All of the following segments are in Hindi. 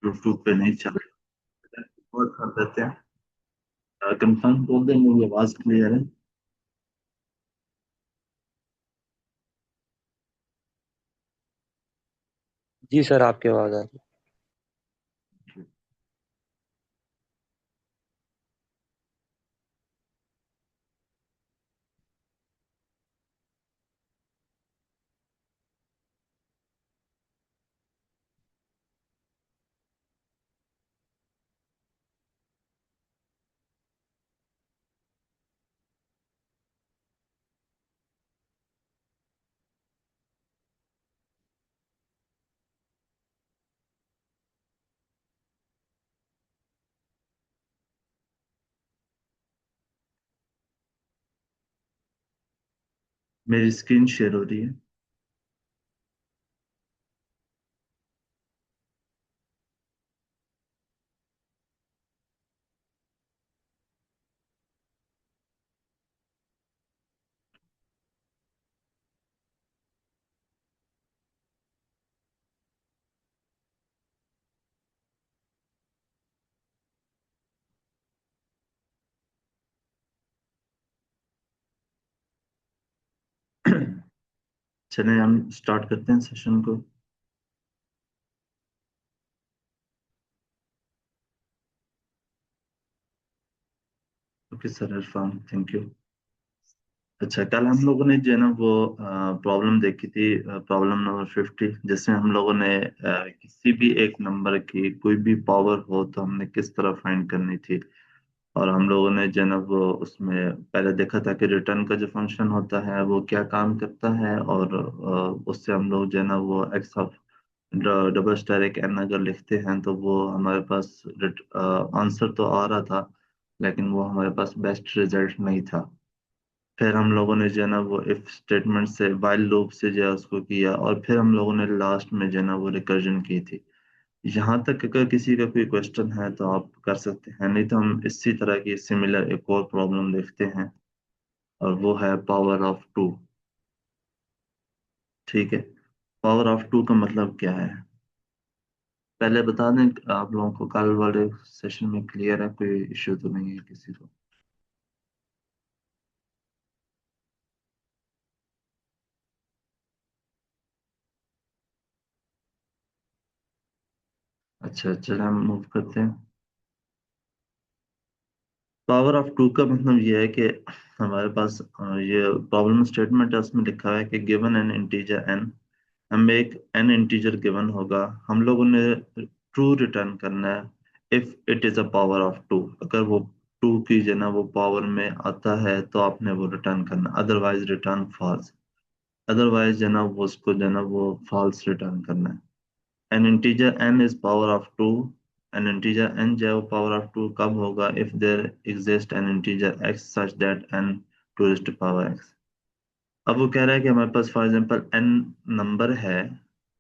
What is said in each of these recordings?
ब्लूटूथ पे नहीं चल रहा है। और कर देते हैं। कंफर्म बोल दें, मेरी आवाज क्लियर है? जी सर, आपकी आवाज़ आ रही मेरी स्क्रीन शेयर हो रही है। चलिए हम स्टार्ट करते हैं सेशन को। Okay sir Irfan, thank you. अच्छा, कल हम लोगों ने जो है ना वो प्रॉब्लम देखी थी, प्रॉब्लम नंबर 50, जिसमें हम लोगों ने किसी भी एक नंबर की कोई भी पावर हो तो हमने किस तरह फाइंड करनी थी। और हम लोगों ने जो है ना वो उसमें पहले देखा था कि रिटर्न का जो फंक्शन होता है वो क्या काम करता है, और उससे हम लोग जो है ना वो एक्स ऑफ डबल स्टार एक एन अगर लिखते हैं तो वो हमारे पास आंसर तो आ रहा था, लेकिन वो हमारे पास बेस्ट रिजल्ट नहीं था। फिर हम लोगों ने जो है ना वो इफ स्टेटमेंट से वाइल लूप से जो है उसको किया, और फिर हम लोगों ने लास्ट में जो है ना वो रिकर्जन की थी। यहाँ तक अगर किसी का कोई क्वेश्चन है तो आप कर सकते हैं, नहीं तो हम इसी तरह की सिमिलर एक और प्रॉब्लम देखते हैं, और वो है पावर ऑफ टू। ठीक है। पावर ऑफ टू का मतलब क्या है, पहले बता दें आप लोगों को, कल वाले सेशन में क्लियर है, कोई इश्यू तो नहीं है किसी को? अच्छा, चलो हम मूव करते हैं। पावर ऑफ टू का मतलब ये है कि हमारे पास ये प्रॉब्लम स्टेटमेंट है, उसमें लिखा है कि गिवन एन इंटीजर एन, हमें एक एन इंटीजर गिवन होगा, हम लोगों ने ट्रू रिटर्न करना है if it is a power of two. अगर वो टू की जो है ना वो पावर में आता है तो आपने वो रिटर्न करना, अदरवाइज रिटर्न फॉल्स। अदरवाइज जो है ना वो उसको जो है ना वो फॉल्स रिटर्न करना है। an integer n is power of 2, an integer n जो है वो power of 2 कब होगा, if there exists an integer x such that n to raised to power x। अब वो कह रहा है कि हमारे पास फॉर एग्जांपल n नंबर है,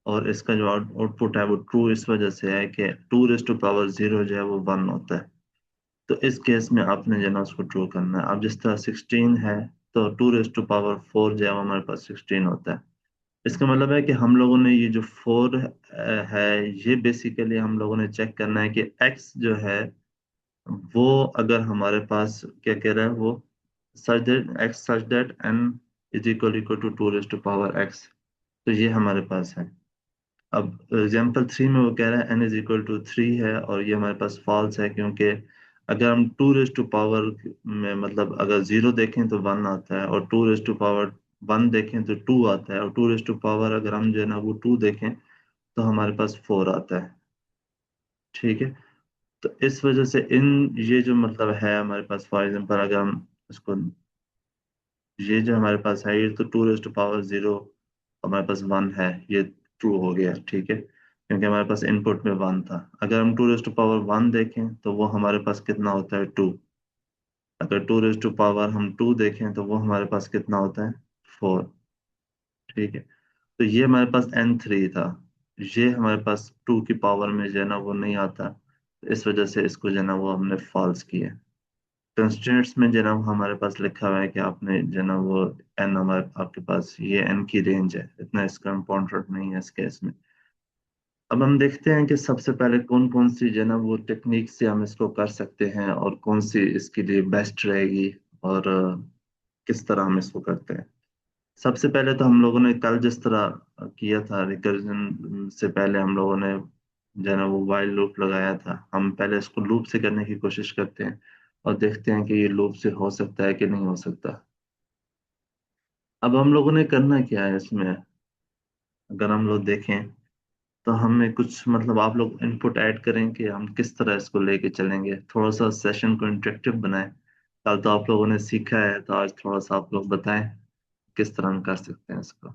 और इसका जो आउटपुट है वो ट्रू इस वजह से है कि 2 रेज टू पावर 0 जो है वो 1 होता है। तो इस केस में आपने जो है ना उसको ट्रू करना है। अब जिस तरह 16 है, तो 2 रेज टू पावर 4 जो है वो हमारे पास 16 होता है। इसका मतलब है कि हम लोगों ने ये जो फोर है, ये बेसिकली हम लोगों ने चेक करना है कि एक्स जो है वो, अगर हमारे पास क्या कह रहा है वो, such that x such that n is equal equal to two raise to power x, तो ये हमारे पास है। अब एग्जाम्पल 3 में वो कह रहा है एन इज इक्वल टू 3 है, और ये हमारे पास फॉल्स है, क्योंकि अगर हम टू रेज टू पावर में मतलब अगर जीरो देखें तो वन आता है, और two raise to power one देखें तो टू आता है, और टू रेज टू पावर अगर हम जो है ना वो टू देखें तो हमारे पास फोर आता है। ठीक है। तो इस वजह से इन ये जो मतलब है हमारे पास, फॉर एग्जांपल अगर हम इसको, ये जो हमारे पास है ये तो two raise to power zero, हमारे पास वन है, ये ट्रू हो गया। ठीक है, क्योंकि हमारे पास इनपुट में वन था। अगर हम two raise to power one देखें तो वो हमारे पास कितना होता है, टू। अगर टू रेज टू पावर हम टू देखें तो वो हमारे पास कितना होता है, फोर। ठीक है। तो ये हमारे पास एन थ्री था, ये हमारे पास टू की पावर में जो है ना वो नहीं आता, तो इस वजह से इसको जो है ना वो हमने फॉल्स किया। कंस्ट्रेंट्स में जो है ना हमारे पास लिखा हुआ है कि आपने जो है ना वो एन, हमारे आपके पास ये एन की रेंज है, इतना इसका इम्पोर्टेंट नहीं है इस केस में। अब हम देखते हैं कि सबसे पहले कौन कौन सी जो है ना वो टेक्निक से हम इसको कर सकते हैं और कौन सी इसके लिए बेस्ट रहेगी, और किस तरह हम इसको करते हैं। सबसे पहले तो हम लोगों ने कल जिस तरह किया था, रिकर्जन से पहले हम लोगों ने जो है ना वो वाइल लूप लगाया था, हम पहले इसको लूप से करने की कोशिश करते हैं और देखते हैं कि ये लूप से हो सकता है कि नहीं हो सकता। अब हम लोगों ने करना क्या है इसमें, अगर हम लोग देखें तो हमें कुछ मतलब आप लोग इनपुट ऐड करें कि हम किस तरह इसको लेके चलेंगे, थोड़ा सा सेशन को इंटरेक्टिव बनाएं। कल तो आप लोगों ने सीखा है, तो आज थोड़ा सा आप लोग बताएं किस तरह हम कर सकते हैं इसको।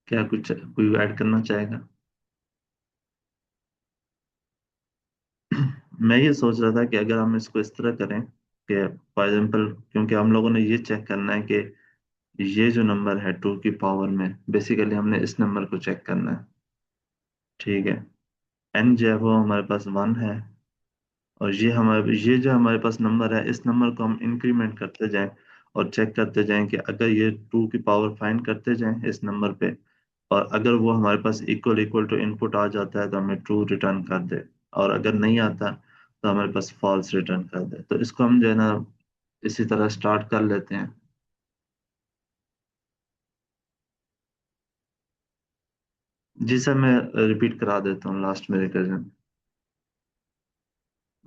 क्या कुछ कोई ऐड करना चाहेगा? मैं ये सोच रहा था कि अगर हम इसको इस तरह करें कि फॉर एग्जाम्पल, क्योंकि हम लोगों ने ये चेक करना है कि ये जो नंबर है 2 की पावर में, बेसिकली हमने इस नंबर को चेक करना है। ठीक है, एन जो है वो हमारे पास 1 है, और ये जो हमारे पास नंबर है, इस नंबर को हम इंक्रीमेंट करते जाएं और चेक करते जाएं कि अगर ये 2 की पावर फाइंड करते जाएं इस नंबर पे, और अगर वो हमारे पास इक्वल इक्वल टू इनपुट आ जाता है तो हमें ट्रू रिटर्न कर दे, और अगर नहीं आता तो हमारे पास फॉल्स रिटर्न कर दे। तो इसको हम जो है ना इसी तरह स्टार्ट कर लेते हैं। जी सर, मैं रिपीट करा देता हूँ लास्ट में रिकर्जन।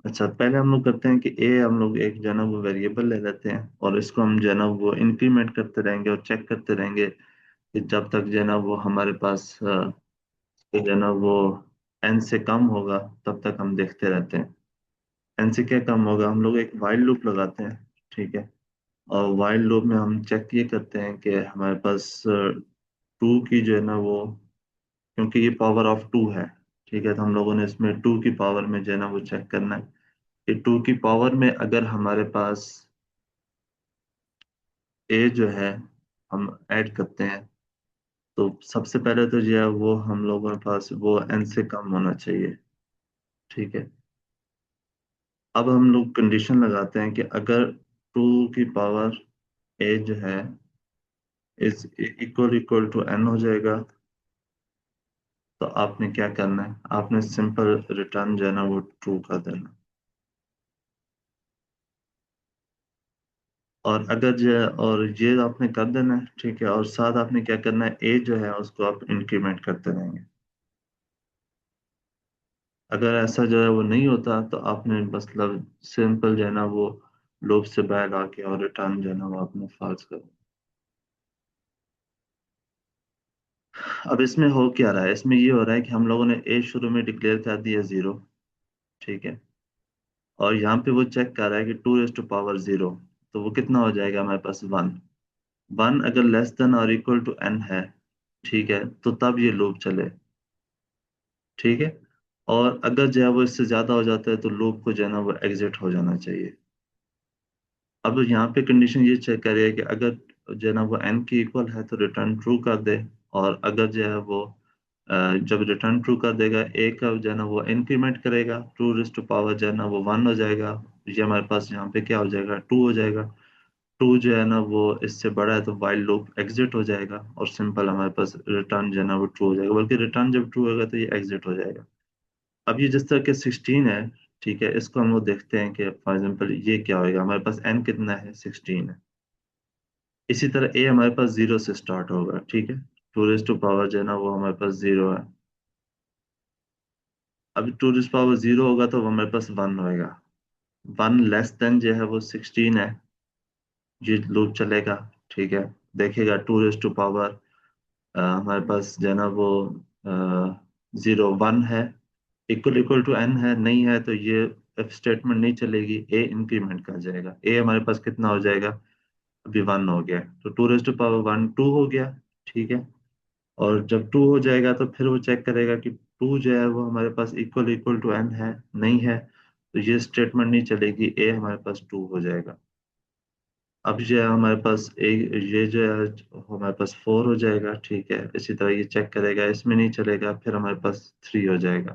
अच्छा, पहले हम लोग करते हैं कि ए हम लोग एक जो है ना वो वेरिएबल ले लेते हैं, और इसको हम जो है ना वो इंक्रीमेंट करते रहेंगे और चेक करते रहेंगे कि जब तक जो है ना वो हमारे पास जो है ना वो एन से कम होगा, तब तक हम देखते रहते हैं। एन से क्या कम होगा, हम लोग एक वाइल लूप लगाते हैं। ठीक है, और वाइल लूप में हम चेक ये करते हैं कि हमारे पास टू की जो है ना वो, क्योंकि ये पावर ऑफ टू है। ठीक है, तो हम लोगों ने इसमें 2 की पावर में जो है ना वो चेक करना है कि 2 की पावर में अगर हमारे पास ए जो है हम ऐड करते हैं, तो सबसे पहले तो जो है वो हम लोगों के पास वो एन से कम होना चाहिए। ठीक है, अब हम लोग कंडीशन लगाते हैं कि अगर 2 की पावर ए जो है is equal equal to n हो जाएगा, तो आपने क्या करना है, आपने सिंपल रिटर्न जो है ना वो ट्रू कर देना। और अगर जो है, और ये आपने कर देना है। ठीक है, और साथ आपने क्या करना है, ए जो है उसको आप इंक्रीमेंट करते रहेंगे। अगर ऐसा जो है वो नहीं होता, तो आपने मतलब सिंपल जो है ना वो लूप से बाहर आके और रिटर्न जो है ना वो आपने फॉल्स कर। अब इसमें हो क्या रहा है, इसमें ये हो रहा है कि हम लोगों ने ए शुरू में डिक्लेयर कर दिया 0। ठीक है, और यहाँ पे वो चेक कर रहा है कि 2 to power 0, तो वो कितना हो जाएगा हमारे पास 1। 1 अगर लेस देन और इक्वल टू एन है, ठीक है, तो तब ये लूप चले। ठीक है, और अगर जो है वो इससे ज्यादा हो जाता है तो लूप को जो है ना वो एग्जिट हो जाना चाहिए। अब यहाँ पे कंडीशन ये चेक करिए कि अगर जो है ना वो एन की इक्वल है तो रिटर्न ट्रू कर दे, और अगर जो है वो जब रिटर्न ट्रू कर देगा, ए का जो है ना वो इंक्रीमेंट करेगा, 2 to power जो है ना वो 1 हो जाएगा। ये हमारे पास यहाँ पे क्या हो जाएगा, 2 हो जाएगा। 2 जो है ना वो इससे बड़ा है तो वाइल लूप एग्जिट हो जाएगा, और सिंपल हमारे पास रिटर्न जो है ना वो ट्रू हो जाएगा, बल्कि रिटर्न जब ट्रू होगा तो ये एग्जिट हो जाएगा। अब ये जिस तरह के 16 है, ठीक है, इसको हम लोग देखते हैं कि फॉर एग्जाम्पल ये क्या होएगा, हमारे पास एन कितना है, 16 है। इसी तरह ए हमारे पास 0 से स्टार्ट होगा। ठीक है, 2 to power जो है ना वो हमारे पास 0 है। अब 2 to power 0 होगा तो वो हमारे पास 1 होएगा। 1 लेस देन जो है वो 16 है, ये लूप चलेगा। ठीक है, देखेगा 2 to power हमारे पास जो है ना वो 0 1 है, इक्वल इक्वल टू एन है, नहीं है तो ये इफ स्टेटमेंट नहीं चलेगी, ए इंक्रीमेंट कर जाएगा। ए हमारे पास कितना हो जाएगा, अभी 1 हो गया, तो 2 to power 1 2 हो गया। ठीक है, और जब 2 हो जाएगा तो फिर वो चेक करेगा कि 2 जो है वो हमारे पास इक्वल इक्वल टू एन है, नहीं है तो ये स्टेटमेंट नहीं चलेगी, ए हमारे पास 2 हो जाएगा। अब जो है हमारे पास एक ये जो है हमारे पास 4 हो जाएगा, ठीक है। इसी तरह ये चेक करेगा, इसमें नहीं चलेगा, फिर हमारे पास 3 हो जाएगा।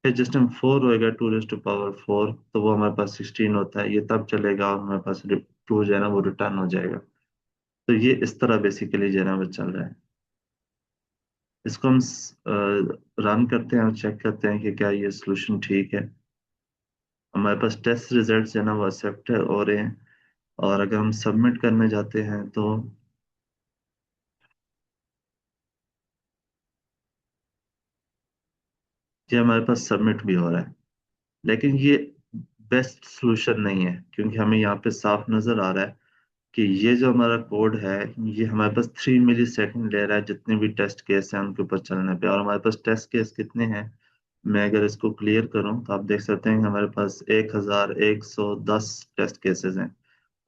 फिर जिस टाइम 4 होएगा 2 to the power 4, तो वो हमारे पास 16 होता है, ये तब चलेगा और हमारे पास 2 जो है ना वो रिटर्न हो जाएगा। तो ये इस तरह बेसिकली जो है ना वो चल रहा है। इसको हम रन करते हैं और चेक करते हैं कि क्या ये सोल्यूशन ठीक है। हमारे पास टेस्ट रिजल्ट जो है ना वो एक्सेप्ट हो रहे हैं। और अगर हम सबमिट करने जाते हैं तो ये हमारे पास सबमिट भी हो रहा है। लेकिन ये बेस्ट सॉल्यूशन नहीं है, क्योंकि हमें यहाँ पे साफ नजर आ रहा है कि ये जो हमारा कोड है, ये हमारे पास 3 मिली सेकेंड ले रहा है जितने भी टेस्ट केस हैं उनके ऊपर चलने पे। और हमारे पास टेस्ट केस कितने हैं, मैं अगर इसको क्लियर करूं तो आप देख सकते हैं कि हमारे पास 1110 टेस्ट केसेस हैं।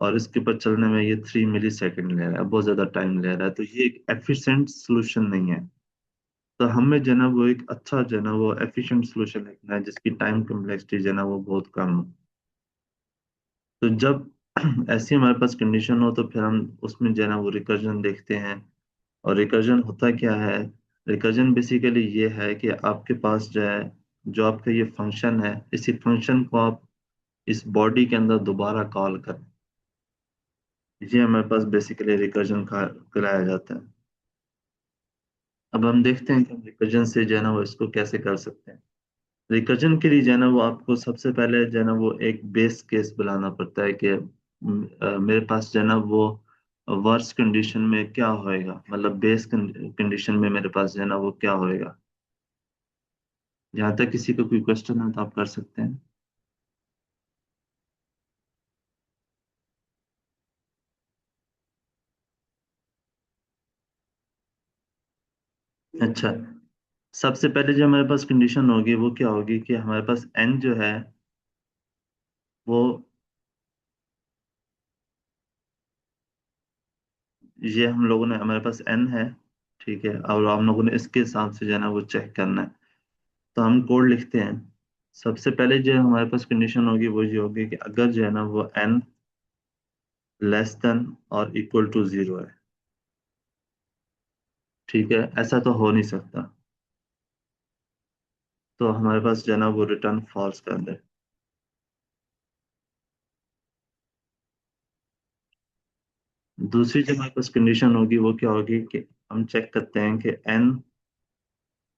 और इसके ऊपर चलने में ये 3 मिली सेकेंड ले रहा है, बहुत ज्यादा टाइम ले रहा है। तो ये एक एफिशिएंट सोल्यूशन नहीं है। तो हमें जो है ना वो एक अच्छा जो है ना वो एफिशिएंट सोल्यूशन लिखना है जिसकी टाइम कम्प्लेक्सिटी जो है ना वो बहुत कम हो। तो जब ऐसी हमारे पास कंडीशन हो तो फिर हम उसमें जो है ना वो रिकर्जन देखते हैं। और रिकर्जन होता क्या है? रिकर्जन बेसिकली ये है कि आपके पास जो है, जो आपका ये फंक्शन है, इसी फंक्शन को आप इस बॉडी के अंदर दोबारा कॉल करें। ये हमारे पास बेसिकली रिकर्जन का कराया जाता है। अब हम देखते हैं कि हम रिकर्जन से जो है ना वो इसको कैसे कर सकते हैं। रिकर्जन के लिए जो है ना वो आपको सबसे पहले जो है ना वो एक बेस केस बुलाना पड़ता है कि मेरे पास जो है ना वो वर्स्ट कंडीशन में क्या होएगा, मतलब बेस कंडीशन में मेरे पास जो है ना वो क्या होएगा। जहाँ तक किसी का कोई क्वेश्चन है तो आप कर सकते हैं। अच्छा, सबसे पहले जो हमारे पास कंडीशन होगी वो क्या होगी कि हमारे पास एन जो है वो, ये हम लोगों ने, हमारे पास एन है, ठीक है। और हम लोगों ने इसके हिसाब से जो है ना वो चेक करना है। तो हम कोड लिखते हैं। सबसे पहले जो हमारे पास कंडीशन होगी वो ये होगी कि अगर जो है ना वो एन लेस देन और इक्वल टू 0 है, ठीक है, ऐसा तो हो नहीं सकता। तो हमारे पास जो है ना वो रिटर्न फॉल्स कर दे। दूसरी जो हमारे पास कंडीशन होगी वो क्या होगी कि हम चेक करते हैं कि एन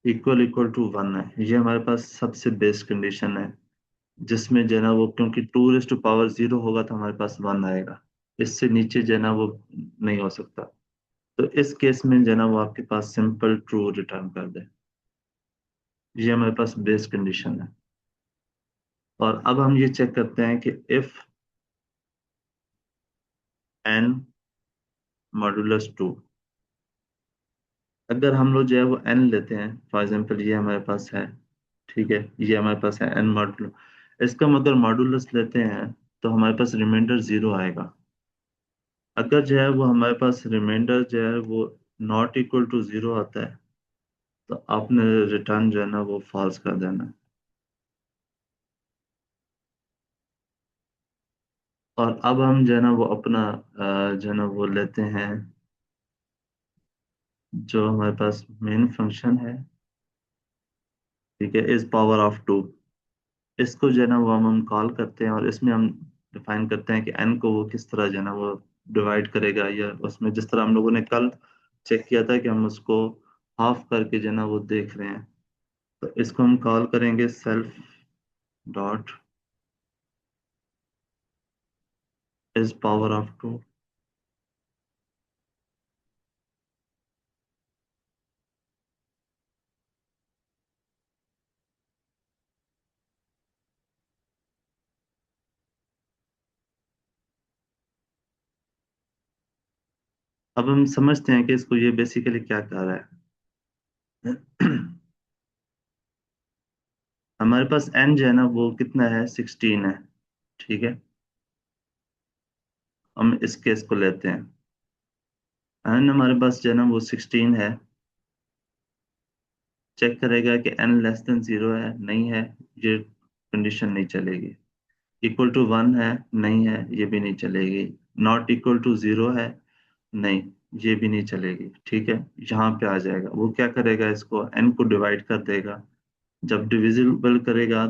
इक्वल इक्वल टू 1 है। ये हमारे पास सबसे बेस्ट कंडीशन है, जिसमें जो है ना वो, क्योंकि 2 to the power 0 होगा तो हमारे पास 1 आएगा। इससे नीचे जो है ना वो नहीं हो सकता। तो इस केस में जो है ना वो आपके पास सिंपल ट्रू रिटर्न कर दे। ये हमारे पास बेस कंडीशन है। और अब हम ये चेक करते हैं कि इफ एन मॉडुलस 2, अगर हम लोग जो है वो एन लेते हैं, फॉर एग्जांपल ये हमारे पास है, ठीक है, ये हमारे पास है एन मॉडुलस। इसका मतलब मॉडुलस लेते हैं तो हमारे पास रिमाइंडर 0 आएगा। अगर जो है वो हमारे पास रिमाइंडर जो है वो नॉट इक्वल टू 0 आता है, तो आपने रिटर्न जो है ना वो फॉल्स कर देना है। और अब हम जो है ना वो अपना जो है ना वो लेते हैं, जो हमारे पास मेन फंक्शन है, ठीक है, इस पावर ऑफ 2। इसको जो है ना वो हम कॉल करते हैं और इसमें हम डिफाइन करते हैं कि एन को वो किस तरह जो है ना वो डिवाइड करेगा, या उसमें जिस तरह हम लोगों ने कल चेक किया था कि हम उसको हाफ करके जो है ना वो देख रहे हैं। तो इसको हम कॉल करेंगे self dot is power of 2। अब हम समझते हैं कि इसको ये बेसिकली क्या कह रहा है। हमारे पास एन जो है ना वो कितना है, 16 है, ठीक है। हम इस केस को लेते हैं, एन हमारे पास जो है ना वो 16 है। चेक करेगा कि एन लेस देन 0 है, नहीं है, ये कंडीशन नहीं चलेगी। इक्वल टू 1 है, नहीं है, ये भी नहीं चलेगी। नॉट इक्वल टू जीरो है, नहीं ये भी नहीं चलेगी। ठीक है, यहाँ पे आ जाएगा, वो क्या करेगा, इसको एन को डिवाइड कर देगा। जब डिविजिबल करेगा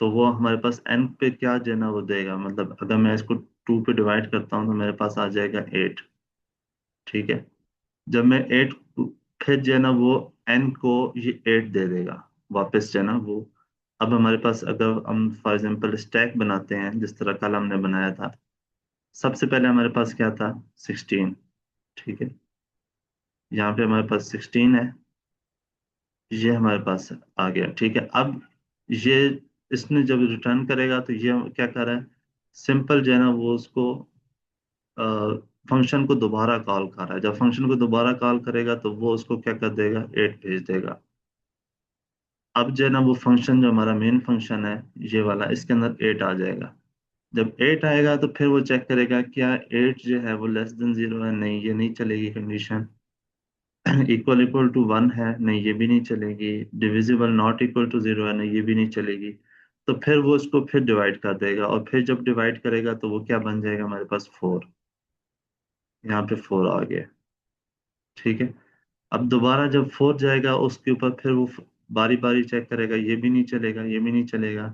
तो वो हमारे पास एन पे क्या जो है ना वो देगा, मतलब अगर मैं इसको टू पे डिवाइड करता हूँ तो मेरे पास आ जाएगा एट। ठीक है, जब मैं एट, फिर जो है ना वो एन को ये एट दे देगा वापस जो है ना वो। अब हमारे पास अगर हम फॉर एग्जांपल स्टैक बनाते हैं जिस तरह कल हमने बनाया था, सबसे पहले हमारे पास क्या था, 16। ठीक है, यहाँ पे हमारे पास 16 है, ये हमारे पास आ गया। ठीक है, अब ये इसने जब रिटर्न करेगा तो ये क्या कर रहा है, सिंपल जो है ना वो उसको फंक्शन को दोबारा कॉल कर रहा है। जब फंक्शन को दोबारा कॉल करेगा तो वो उसको क्या कर देगा, एट भेज देगा। अब जो है ना वो फंक्शन जो हमारा मेन फंक्शन है ये वाला, इसके अंदर एट आ जाएगा। जब एट आएगा तो फिर वो चेक करेगा क्या एट जो है वो लेस देन जीरो है, नहीं ये नहीं चलेगी condition. Equal equal to one है, नहीं ये भी नहीं चलेगी। Divisible not equal to zero है, नहीं ये भी नहीं चलेगी। तो फिर वो उसको फिर डिवाइड कर देगा, और फिर जब डिवाइड करेगा तो वो क्या बन जाएगा हमारे पास, फोर। यहाँ पे फोर आ गया। ठीक है, अब दोबारा जब फोर जाएगा उसके ऊपर फिर वो बारी बारी चेक करेगा, ये भी नहीं चलेगा, ये भी नहीं चलेगा,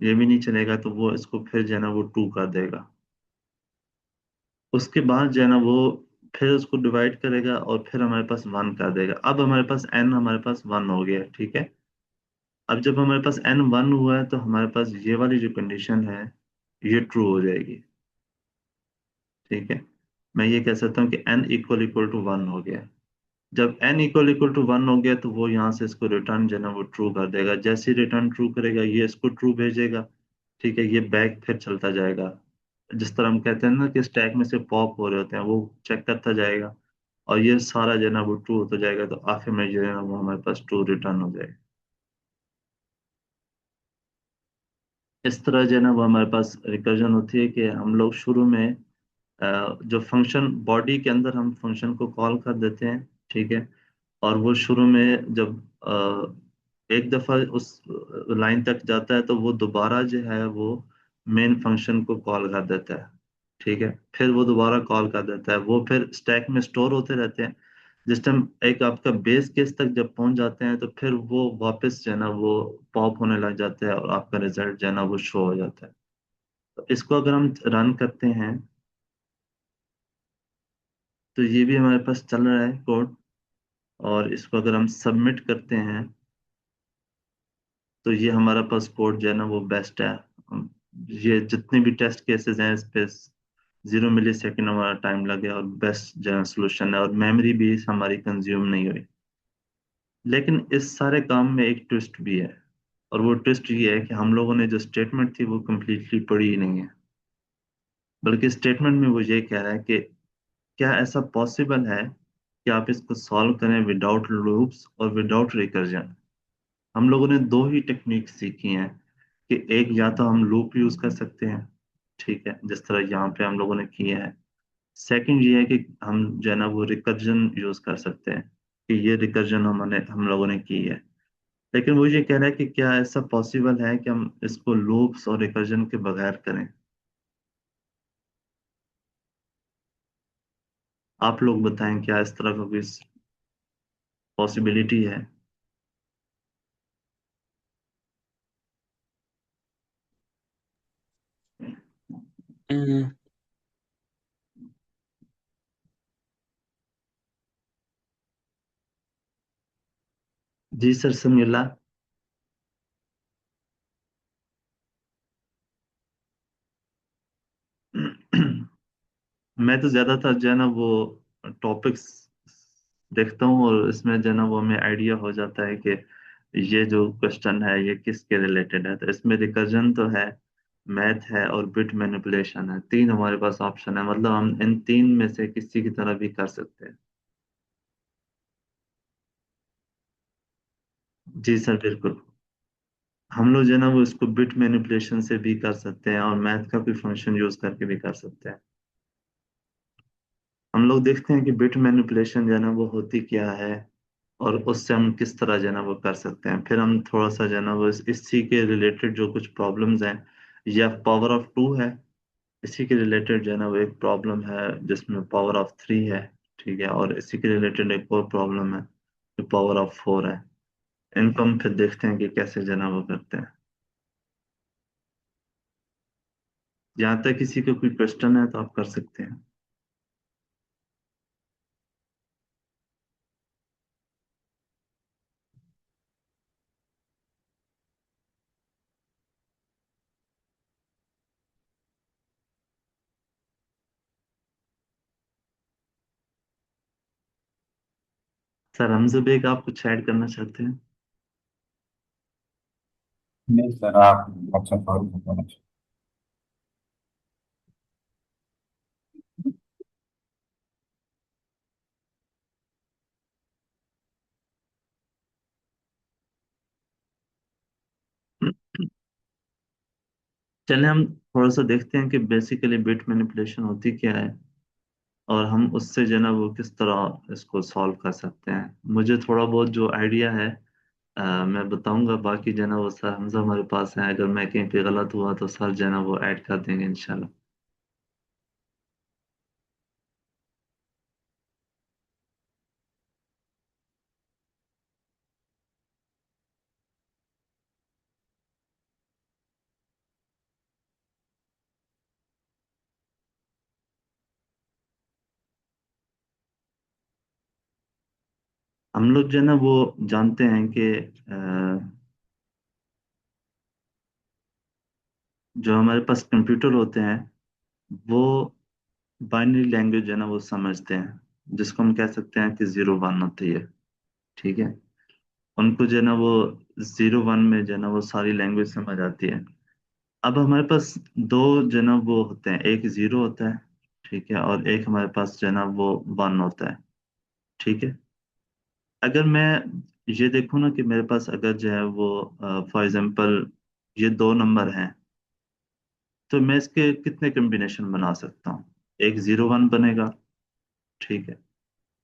ये भी नहीं चलेगा, तो वो इसको फिर जो है ना वो टू कर देगा। उसके बाद जो है ना वो फिर उसको डिवाइड करेगा और फिर हमारे पास वन कर देगा। अब हमारे पास एन हमारे पास वन हो गया। ठीक है, अब जब हमारे पास एन वन हुआ है तो हमारे पास ये वाली जो कंडीशन है ये ट्रू हो जाएगी। ठीक है, मैं ये कह सकता हूँ कि n equal equal to one हो गया। जब n equal equal to one हो गया तो वो यहाँ से इसको रिटर्न जो है ना वो ट्रू कर देगा। जैसे ही रिटर्न ट्रू करेगा ये इसको ट्रू भेजेगा। ठीक है, ये बैक फिर चलता जाएगा। जिस तरह हम कहते हैं ना कि स्टैक में से पॉप हो रहे होते हैं, वो चेक करता जाएगा और ये सारा जो है ना वो ट्रू होता जाएगा, तो आखिर में जो है ना वो हमारे पास ट्रू रिटर्न हो जाएगा। इस तरह जो है ना वो हमारे पास रिकर्जन होती है कि हम लोग शुरू में जो फंक्शन बॉडी के अंदर हम फंक्शन को कॉल कर देते हैं। ठीक है, और वो शुरू में जब एक दफा उस लाइन तक जाता है तो वो दोबारा जो है वो मेन फंक्शन को कॉल कर देता है। ठीक है, फिर वो दोबारा कॉल कर देता है, वो फिर स्टैक में स्टोर होते रहते हैं। जिस टाइम एक आपका बेस केस तक जब पहुंच जाते हैं तो फिर वो वापस जो है ना वो पॉप होने लग जाता है और आपका रिजल्ट जो है ना वो शो हो जाता है। तो इसको अगर हम रन करते हैं तो ये भी हमारे पास चल रहा है कोड, और इसको अगर हम सबमिट करते हैं तो ये हमारा पास कोड जो है ना वो बेस्ट है। ये जितने भी टेस्ट केसेस हैं इस पे 0 मिली सेकेंड हमारा टाइम लगे, और बेस्ट जो है सोल्यूशन है, और मेमोरी भी हमारी कंज्यूम नहीं हुई। लेकिन इस सारे काम में एक ट्विस्ट भी है, और वो ट्विस्ट ये है कि हम लोगों ने जो स्टेटमेंट थी वो कम्प्लीटली पढ़ी ही नहीं है। बल्कि स्टेटमेंट में वो ये कह रहा है कि क्या ऐसा पॉसिबल है कि आप इसको सॉल्व करें विदाउट लूप्स और विदाउट रिकर्जन। हम लोगों ने दो ही टेक्निक सीखी हैं कि एक या तो हम लूप यूज कर सकते हैं, ठीक है, जिस तरह यहाँ पे हम लोगों ने किया है। सेकंड ये है कि हम जो है ना वो रिकर्जन यूज कर सकते हैं, कि ये रिकर्जन हम लोगों ने की है। लेकिन वो ये कह रहा है कि क्या ऐसा पॉसिबल है कि हम इसको लूप्स और रिकर्जन के बगैर करें। आप लोग बताएं क्या इस तरह का कोई पॉसिबिलिटी है। हम्म, जी सर, समीला। मैं तो ज्यादातर जो है ना वो टॉपिक्स देखता हूँ, और इसमें जो है ना वो हमें आइडिया हो जाता है कि ये जो क्वेश्चन है ये किसके रिलेटेड है। तो इसमें रिकर्जन तो है, मैथ है, और बिट मैनिपुलेशन है। तीन हमारे पास ऑप्शन है, मतलब हम इन तीन में से किसी की तरह भी कर सकते हैं। जी सर, बिल्कुल। हम लोग जो है ना वो इसको बिट मैनिपुलेशन से भी कर सकते हैं, और मैथ का कोई फंक्शन यूज करके भी कर सकते हैं। हम लोग देखते हैं कि बिट मैनिपुलेशन जो है ना वो होती क्या है, और उससे हम किस तरह जो है ना वो कर सकते हैं। फिर हम थोड़ा सा जो है ना वो इसी के रिलेटेड जो कुछ प्रॉब्लम्स हैं, या पावर ऑफ टू है, इसी के रिलेटेड जो है ना वो एक प्रॉब्लम है जिसमें पावर ऑफ 3 है। ठीक है, और इसी के रिलेटेड एक और प्रॉब्लम है जो पावर ऑफ 4 है। इनको हम फिर देखते हैं कि कैसे जो है ना वो करते हैं। जहाँ तक किसी को कोई क्वेश्चन है तो आप कर सकते हैं। सर हमसे बेग आप कुछ ऐड करना चाहते हैं? नहीं सर, आप अच्छा सवाल पूछना। चलिए हम थोड़ा सा देखते हैं कि बेसिकली बिट मैनिपुलेशन होती क्या है, और हम उससे जो है ना वो किस तरह इसको सॉल्व कर सकते हैं। मुझे थोड़ा बहुत जो आइडिया है मैं बताऊंगा। बाकी जो है ना वो सर हमजा हमारे पास है, अगर मैं कहीं पे गलत हुआ तो सर जो है ना वो ऐड कर देंगे इंशाल्लाह। हम लोग जो है ना वो जानते हैं कि जो हमारे पास कंप्यूटर होते हैं वो बाइनरी लैंग्वेज जो है ना वो समझते हैं, जिसको हम कह सकते हैं कि 0 1 होती है। ठीक है, उनको जो है ना वो 0 1 में जो है ना वो सारी लैंग्वेज समझ आती है। अब हमारे पास दो जो है ना वो होते हैं, एक 0 होता है, ठीक है, और एक हमारे पास जो है ना वो 1 होता है। ठीक है, अगर मैं ये देखूँ ना कि मेरे पास अगर जो है वो फॉर एग्जांपल ये दो नंबर हैं, तो मैं इसके कितने कम्बिनेशन बना सकता हूँ? एक 0 1 बनेगा, ठीक है,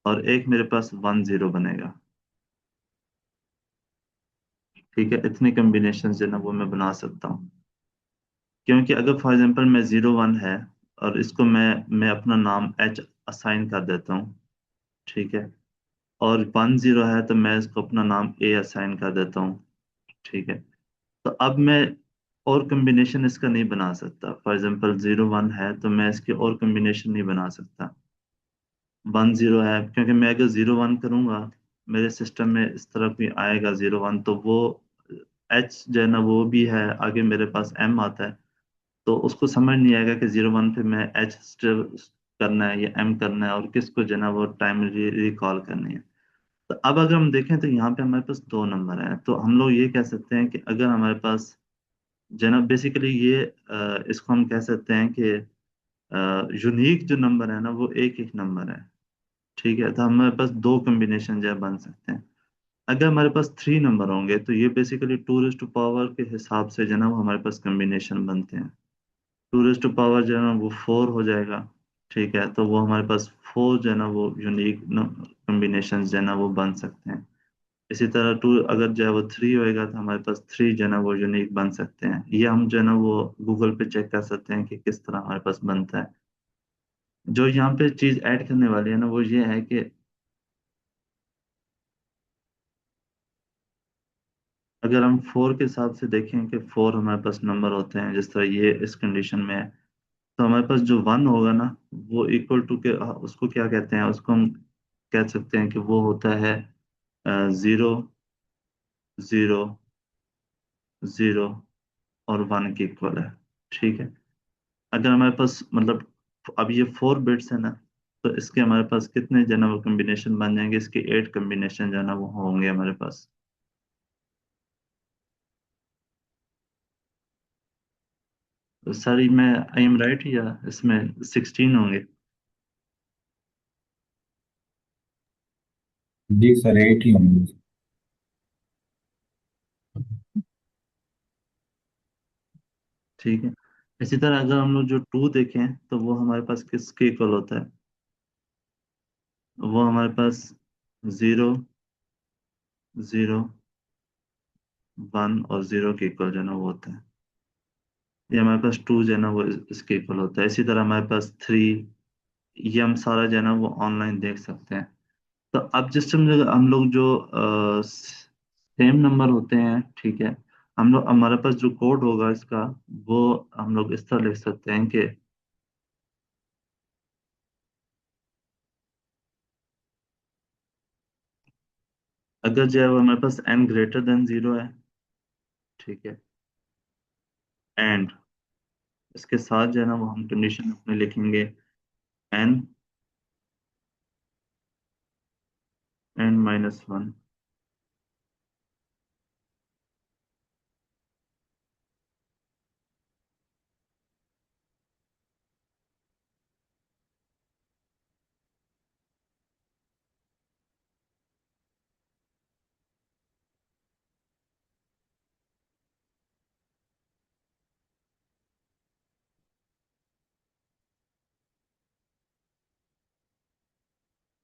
और एक मेरे पास 1 0 बनेगा। ठीक है, इतने कम्बिनेशन जो है ना वो मैं बना सकता हूँ। क्योंकि अगर फॉर एग्जांपल मैं 0 1 है और इसको मैं अपना नाम एच असाइन कर देता हूँ, ठीक है, और 1 0 है तो मैं इसको अपना नाम ए असाइन कर देता हूँ। ठीक है, तो अब मैं और कम्बिनेशन इसका नहीं बना सकता। फॉर एग्जांपल 0 1 है तो मैं इसकी और कम्बिनेशन नहीं बना सकता। 1 0 है, क्योंकि मैं अगर 0 1 करूंगा मेरे सिस्टम में इस तरह भी आएगा 0 1, तो वो एच जो है ना वो भी है, आगे मेरे पास एम आता है, तो उसको समझ नहीं आएगा कि 0 1 पे मैं एच स्टिल करना है या एम करना है, और किसको जो है ना वो टाइमली रिकॉल करनी है। तो अब अगर हम देखें तो यहाँ पे हमारे पास दो नंबर हैं, तो हम लोग ये कह सकते हैं कि अगर हमारे पास जना बेसिकली ये इसको हम कह सकते हैं कि यूनिक जो नंबर है ना वो एक एक नंबर है। ठीक है, तो हमारे पास दो कॉम्बिनेशन जो है बन सकते हैं। अगर हमारे पास 3 नंबर होंगे तो ये बेसिकली 2 टू पावर के हिसाब से जो है ना वो हमारे पास कॉम्बिनेशन बनते हैं। 2 टू पावर जो है ना वो 4 हो जाएगा। ठीक है, तो वो हमारे पास 4 जो है ना वो यूनिक कॉम्बिनेशन जो है ना वो बन सकते हैं। इसी तरह 2 अगर जो है वो 3 होएगा तो हमारे पास 3 जो है ना वो यूनिक बन सकते हैं। ये हम जो है ना वो गूगल पे चेक कर सकते हैं कि किस तरह हमारे पास बनता है। जो यहाँ पे चीज ऐड करने वाली है ना वो ये है कि अगर हम 4 के हिसाब से देखें कि 4 हमारे पास नंबर होते हैं जिस तरह ये इस कंडीशन में है, तो हमारे पास जो 1 होगा ना वो इक्वल टू के उसको क्या कहते हैं, उसको हम कह सकते हैं कि वो होता है 0 0 0 और 1 के इक्वल है। ठीक है, अगर हमारे पास मतलब अब ये 4 बिट्स है ना, तो इसके हमारे पास कितने जो है ना वो कम्बिनेशन बन जाएंगे, इसके 8 कम्बिनेशन जो है ना वो होंगे हमारे पास। तो सर मैं आई एम राइट या इसमें 16 होंगे? जी सर, 8 ही होंगे। ठीक है, इसी तरह अगर हम लोग जो 2 देखें तो वो हमारे पास किसके इक्वल होता है? वो हमारे पास 0 0 1 और 0 के इक्वल जो है ना वो होता है। ये हमारे पास 2 जो है ना वो इसके इक्वल होता है। इसी तरह हमारे पास 3, ये हम सारा जो है ना वो ऑनलाइन देख सकते हैं। तो अब जिस टाइम हम लोग जो सेम नंबर होते हैं, ठीक है, हम लोग हमारे पास जो कोड होगा इसका, वो हम लोग इस तरह लिख सकते हैं कि अगर जो है वो हमारे पास n ग्रेटर देन 0 है, ठीक है, एंड इसके साथ जो है ना वो हम कंडीशन अपने लिखेंगे n n-1।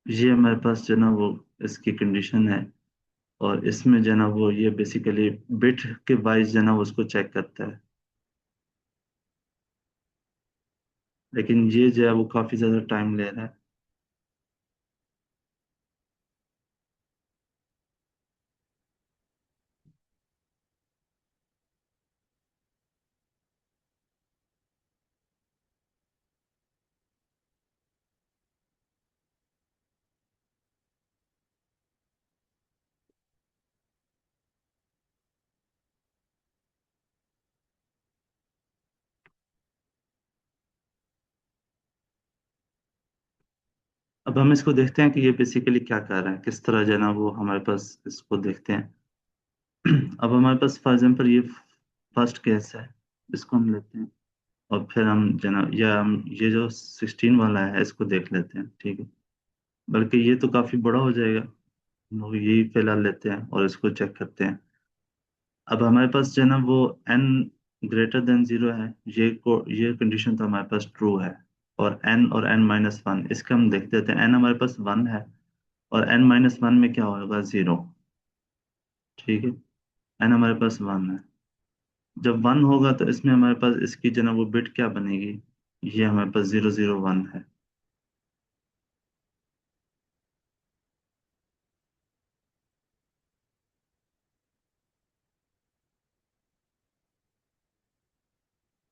ये हमारे पास जो है ना वो इसकी कंडीशन है। और इसमें जो है ना वो ये बेसिकली बिट के वाइज जो है ना वो उसको चेक करता है। लेकिन ये जो है वो काफी ज्यादा टाइम ले रहा है। अब हम इसको देखते हैं कि ये बेसिकली क्या कर रहा है, किस तरह जो है ना वो हमारे पास इसको देखते हैं। अब हमारे पास फॉर एग्जाम्पल ये फर्स्ट केस है, इसको हम लेते हैं। और फिर हम जो है ना या हम ये जो 16 वाला है इसको देख लेते हैं, ठीक है। बल्कि ये तो काफी बड़ा हो जाएगा, हम लोग यही फिलहाल लेते हैं और इसको चेक करते हैं। अब हमारे पास जो है ना वो n ग्रेटर देन 0 है, ये कंडीशन तो हमारे पास ट्रू है। और n और n-1, इसका हम देख देते हैं। n हमारे पास 1 है, और n-1 में क्या होगा, 0, ठीक है। n हमारे पास 1 है। जब 1 होगा तो इसमें हमारे पास इसकी जो है ना वो बिट क्या बनेगी, ये हमारे पास 001 है।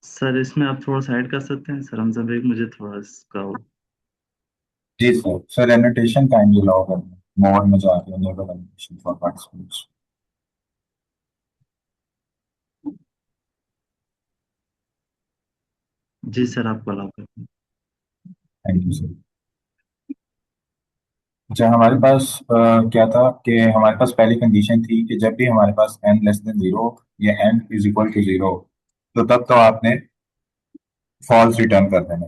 सर इसमें आप थोड़ा साइड कर सकते हैं सर, हमसे ब्रेक, मुझे थोड़ा इसका जी sir. Sir annotation kindly allow करना मोड में जाके एनेबल एनोटेशन फॉर पार्टिसिपेंट्स। जी सर आपको अलाउ करते हैं। Thank you sir. अच्छा, हमारे पास क्या था कि हमारे पास पहली कंडीशन थी कि जब भी हमारे पास n लेस देन जीरो या n is equal to zero, तो तब तो आपने फॉल्स रिटर्न कर देना।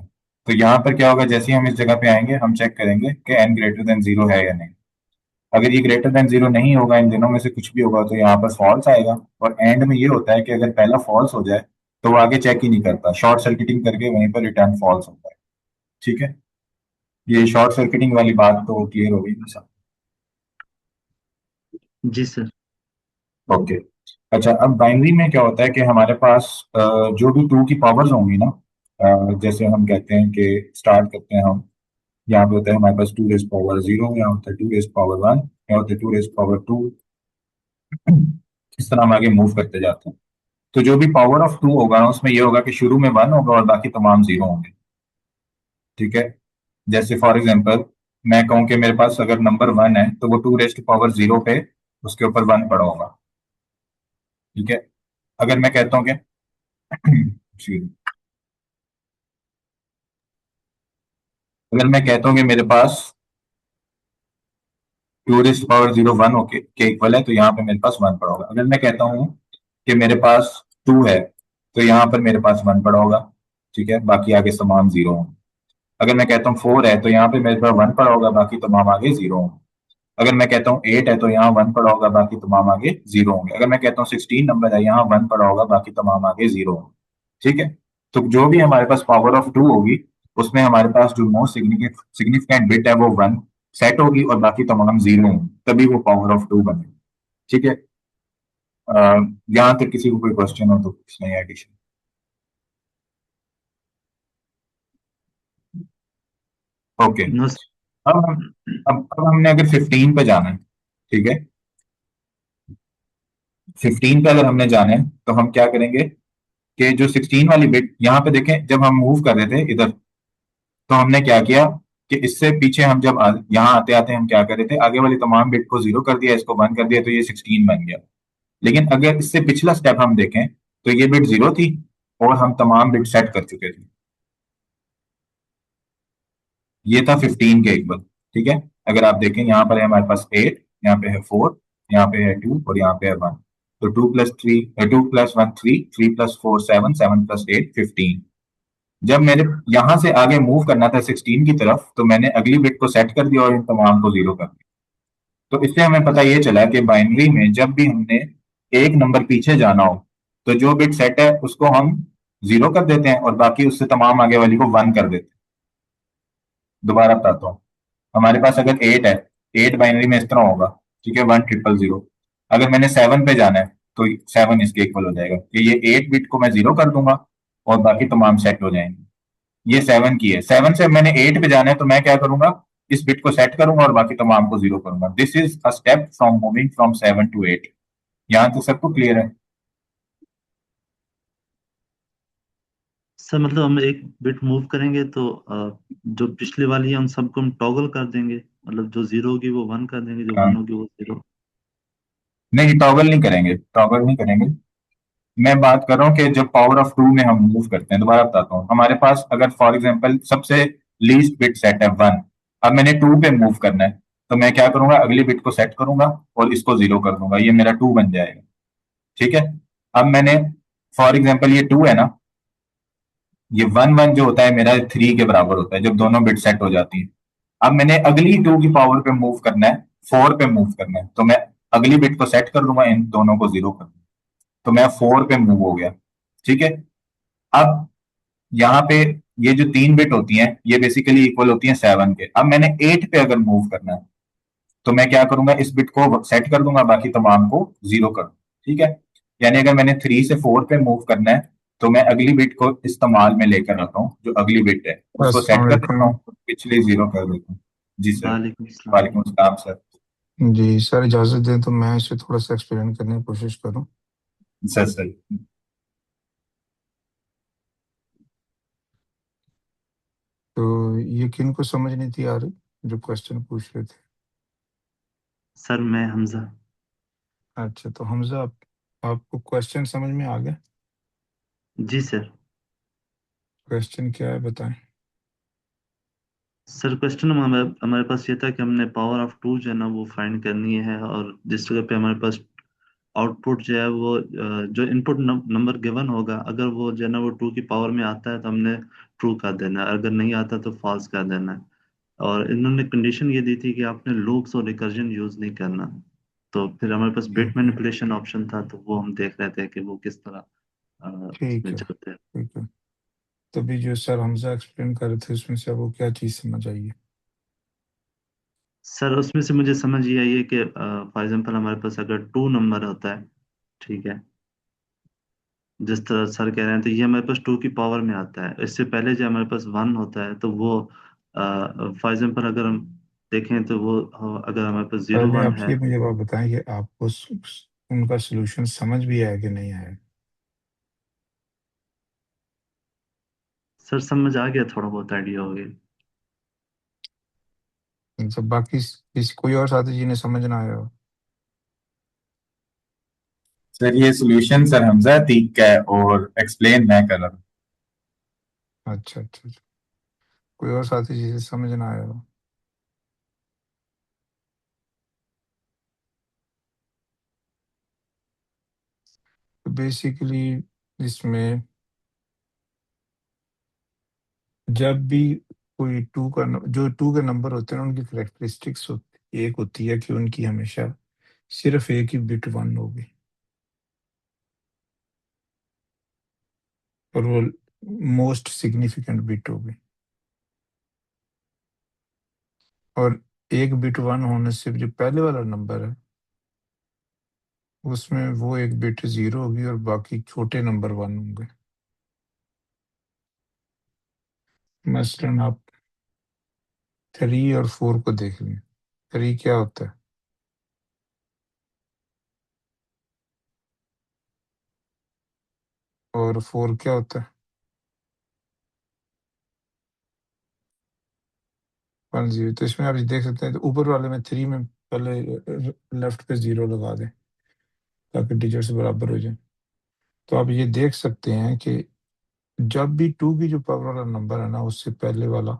तो यहाँ पर क्या होगा, जैसे ही हम इस जगह पे आएंगे हम चेक करेंगे कि n ग्रेटर देन जीरो है या नहीं। अगर ये ग्रेटर देन जीरो नहीं होगा, इन दोनों में से कुछ भी होगा, तो यहाँ पर फॉल्स आएगा। और एंड में ये होता है कि अगर पहला फॉल्स हो जाए तो वो आगे चेक ही नहीं करता, शॉर्ट सर्किटिंग करके वहीं पर रिटर्न फॉल्स होता है। ठीक है, ये शॉर्ट सर्किटिंग वाली बात तो क्लियर हो गई ना सब? जी सर। ओके। अच्छा, अब बाइनरी में क्या होता है कि हमारे पास जो भी टू की पावर्स होंगी ना, जैसे हम कहते हैं कि स्टार्ट करते हैं हम, यहाँ पे होता है हमारे पास टू रेज पावर जीरो, यहाँ होता है टू रेज पावर वन, यहाँ होता है टू रेज पावर टू। इस तरह हम आगे मूव करते जाते हैं। तो जो भी पावर ऑफ टू होगा उसमें ये होगा कि शुरू में वन होगा और बाकी तमाम जीरो होंगे। ठीक है, जैसे फॉर एग्जांपल मैं कहूँ कि मेरे पास अगर नंबर वन है तो वो two raise to power zero पे उसके ऊपर वन पड़ा होगा। ठीक है, अगर मैं कहता हूँ कि excuse me, अगर मैं कहता हूँ कि मेरे पास two raise to power zero one okay के इक्वल है, तो यहाँ पे मेरे पास वन पड़ा होगा। अगर मैं कहता हूँ कि मेरे पास टू है, तो यहाँ पर मेरे पास वन पड़ा होगा। ठीक है, बाकी आगे तमाम जीरो होंगे। अगर मैं कहता हूँ फोर है, तो यहाँ पे मेरे पास वन पड़ा होगा, बाकी तमाम आगे जीरो होंगे। अगर मैं कहता हूँ एट है, तो यहाँ वन पड़ा होगा, बाकी तमाम आगे जीरो होंगे। अगर मैं कहता हूँ 16 नंबर है, यहाँ वन पड़ा होगा, बाकी तमाम आगे जीरो होंगे। ठीक है, तो जो भी हमारे पास पावर ऑफ टू होगी उसमें हमारे पास जो मोस्ट सिग्निफिकेंट बिट है वो वन सेट होगी और बाकी तमाम जीरो होंगे, तभी वो पावर ऑफ टू बनेगी। ठीक है, यहाँ तक किसी को कोई क्वेश्चन हो तो कुछ नहीं एडिशन? ओके। नो। अब हम अब हमने अगर 15 पे जाना है, ठीक है, 15 पे अगर हमने जाना है तो हम क्या करेंगे कि जो 16 वाली बिट यहाँ पे देखें, जब हम मूव कर रहे थे इधर, तो हमने क्या किया कि इससे पीछे हम जब यहाँ आते आते हम क्या कर रहे थे, आगे वाली तमाम बिट को जीरो कर दिया, इसको वन कर दिया, तो ये 16 बन गया। लेकिन अगर इससे पिछला स्टेप हम देखें तो ये बिट जीरो थी और हम तमाम बिट सेट कर चुके थे। ये था 15 के इक्वल, ठीक है। अगर आप देखें यहाँ पर है हमारे पास 8, यहाँ पे है 4, यहाँ पे है 2 और यहाँ पे है 1। तो 2 + 3, 2 + 1 3, 3 + 4 7, 7 + 8 15। जब मेरे यहां से आगे मूव करना था 16 की तरफ, तो मैंने अगली बिट को सेट कर दिया और इन तमाम को जीरो कर दिया। तो इससे हमें पता ये चला कि बाइनरी में जब भी हमने एक नंबर पीछे जाना हो, तो जो बिट सेट है उसको हम जीरो कर देते हैं और बाकी उससे तमाम आगे वाली को वन कर देते हैं। दोबारा बताता हूँ, हमारे पास अगर 8 है, 8 बाइनरी में इस तरह होगा, ठीक है, 1 0 0 0। अगर मैंने 7 पे जाना है तो 7 इसके इक्वल हो जाएगा कि ये 8 बिट को मैं जीरो कर दूंगा और बाकी तमाम सेट हो जाएंगे। ये 7 की है, 7 से मैंने 8 पे जाना है तो मैं क्या करूंगा, इस बिट को सेट करूंगा और बाकी तमाम को जीरो करूंगा। This is a step from moving from 7 to 8। यहाँ तो सबको क्लियर है? सर मतलब हम एक बिट मूव करेंगे तो जो पिछले वाली है उन सबको हम टॉगल कर देंगे, मतलब जो जीरो होगी वो वन कर देंगे, जो वन हाँ, होगी वो जीरो। नहीं टॉगल नहीं करेंगे, टॉगल नहीं करेंगे। मैं बात कर रहा हूँ कि जब पावर ऑफ 2 में हम मूव करते हैं, दोबारा बताता हूँ, हमारे पास अगर फॉर एग्जांपल सबसे लीस्ट बिट सेट है 1, अब मैंने 2 पे मूव करना है, तो मैं क्या करूंगा, अगली बिट को सेट करूंगा और इसको जीरो कर दूंगा, ये मेरा 2 बन जाएगा, ठीक है। अब मैंने फॉर एग्जाम्पल ये 2 है ना, ये 1 1 जो होता है मेरा 3 के बराबर होता है जब दोनों बिट सेट हो जाती है। अब मैंने अगली 2 की पावर पे मूव करना है, 4 पे मूव करना है, तो मैं अगली बिट को सेट कर दूंगा, इन दोनों को जीरो कर दूंगा, तो मैं 4 पे मूव हो गया, ठीक है। अब यहाँ पे ये जो 3 बिट होती हैं ये बेसिकली इक्वल होती हैं 7 के। अब मैंने 8 पे अगर मूव करना है तो मैं क्या करूंगा, इस बिट को सेट कर दूंगा, बाकी तमाम को जीरो कर दूंगा, ठीक है। यानी अगर मैंने 3 से 4 पे मूव करना है तो मैं अगली बिट को इस्तेमाल में लेकर आता हूँ, जो अगली बिट है उसको अस्सलाम सेट कर देता वालेकुम। हूँ, पिछली जीरो कर देता हूँ। जी सर। वालेकुम सलाम। वालेकुम अस्सलाम सर। जी सर, इजाज़त दें तो मैं इसे थोड़ा सा एक्सप्लेन करने की कोशिश करूं। Sir sir. तो ये किन को समझ नहीं थी आ रही जो क्वेश्चन पूछ रहे थे? सर मैं हमजा। अच्छा, तो हमजा आपको क्वेश्चन समझ में आ गया? जी सर। क्वेश्चन क्या है बताएं। सर क्वेश्चन हमारे हमारे पास ये था कि हमने पावर ऑफ टू जो है ना वो फाइंड करनी है, और जिस जगह पे हमारे पास आउटपुट जो है वो जो इनपुट नंबर गिवन होगा, अगर वो जो है ना वो टू की पावर में आता है तो हमने ट्रू कर देना है, अगर नहीं आता तो फॉल्स कर देना है। और इन्होंने कंडीशन ये दी थी कि आपने लूप्स और रिकर्जन यूज नहीं करना। तो फिर हमारे पास बिट ठीक है, मैनिपुलेशन ऑप्शन था, तो वो हम देख रहे थे कि वो किस तरह ठीक उसमें है, चलते हैं। ठीक है। तभी जो सर हमजा एक्सप्लेन कर रहे थे उसमें से आपको क्या चीज़ समझ आई है? सर उसमें से मुझे समझ ये आई है कि फॉर एग्जांपल हमारे पास अगर टू नंबर होता है, ठीक है, जिस तरह सर कह रहे हैं, तो ये हमारे पास टू की पावर में आता है। इससे पहले जो हमारे पास वन होता है तो वो फॉर एग्जांपल अगर हम देखें तो वो अगर हमारे पास जीरो पहले वन आप है। ये मुझे बात बताएं कि आपको उनका सोल्यूशन समझ भी आया कि नहीं आया? सर समझ आ गया, थोड़ा बहुत आइडिया हो गया। मतलब बाकी किसी कोई और साथी जी ने समझ ना आया हो? सर ये सोल्यूशन सर हमजा तीक का है और एक्सप्लेन मैं कर रहा हूँ। अच्छा, अच्छा, अच्छा। कोई और साथी जी से समझ ना आया हो? तो बेसिकली इसमें जब भी कोई जो टू के नंबर होते हैं उनकी करेक्टरिस्टिक्स होती एक होती है कि उनकी हमेशा सिर्फ एक ही बिट वन होगी, और वो मोस्ट सिग्निफिकेंट बिट होगी। और एक बिट वन होने से जो पहले वाला नंबर है उसमें वो एक बिट जीरो होगी और बाकी छोटे नंबर वन होंगे। मसलन आप 3 और 4 को देख लें। 3 क्या होता है? और 4 क्या होता है? 1 0। तो इसमें आप देख सकते हैं, तो ऊपर वाले में 3 में पहले लेफ्ट पे 0 लगा दें ताकि डिजिट्स बराबर हो जाए। तो आप ये देख सकते हैं कि जब भी 2 की जो पावर वाला नंबर है ना, उससे पहले वाला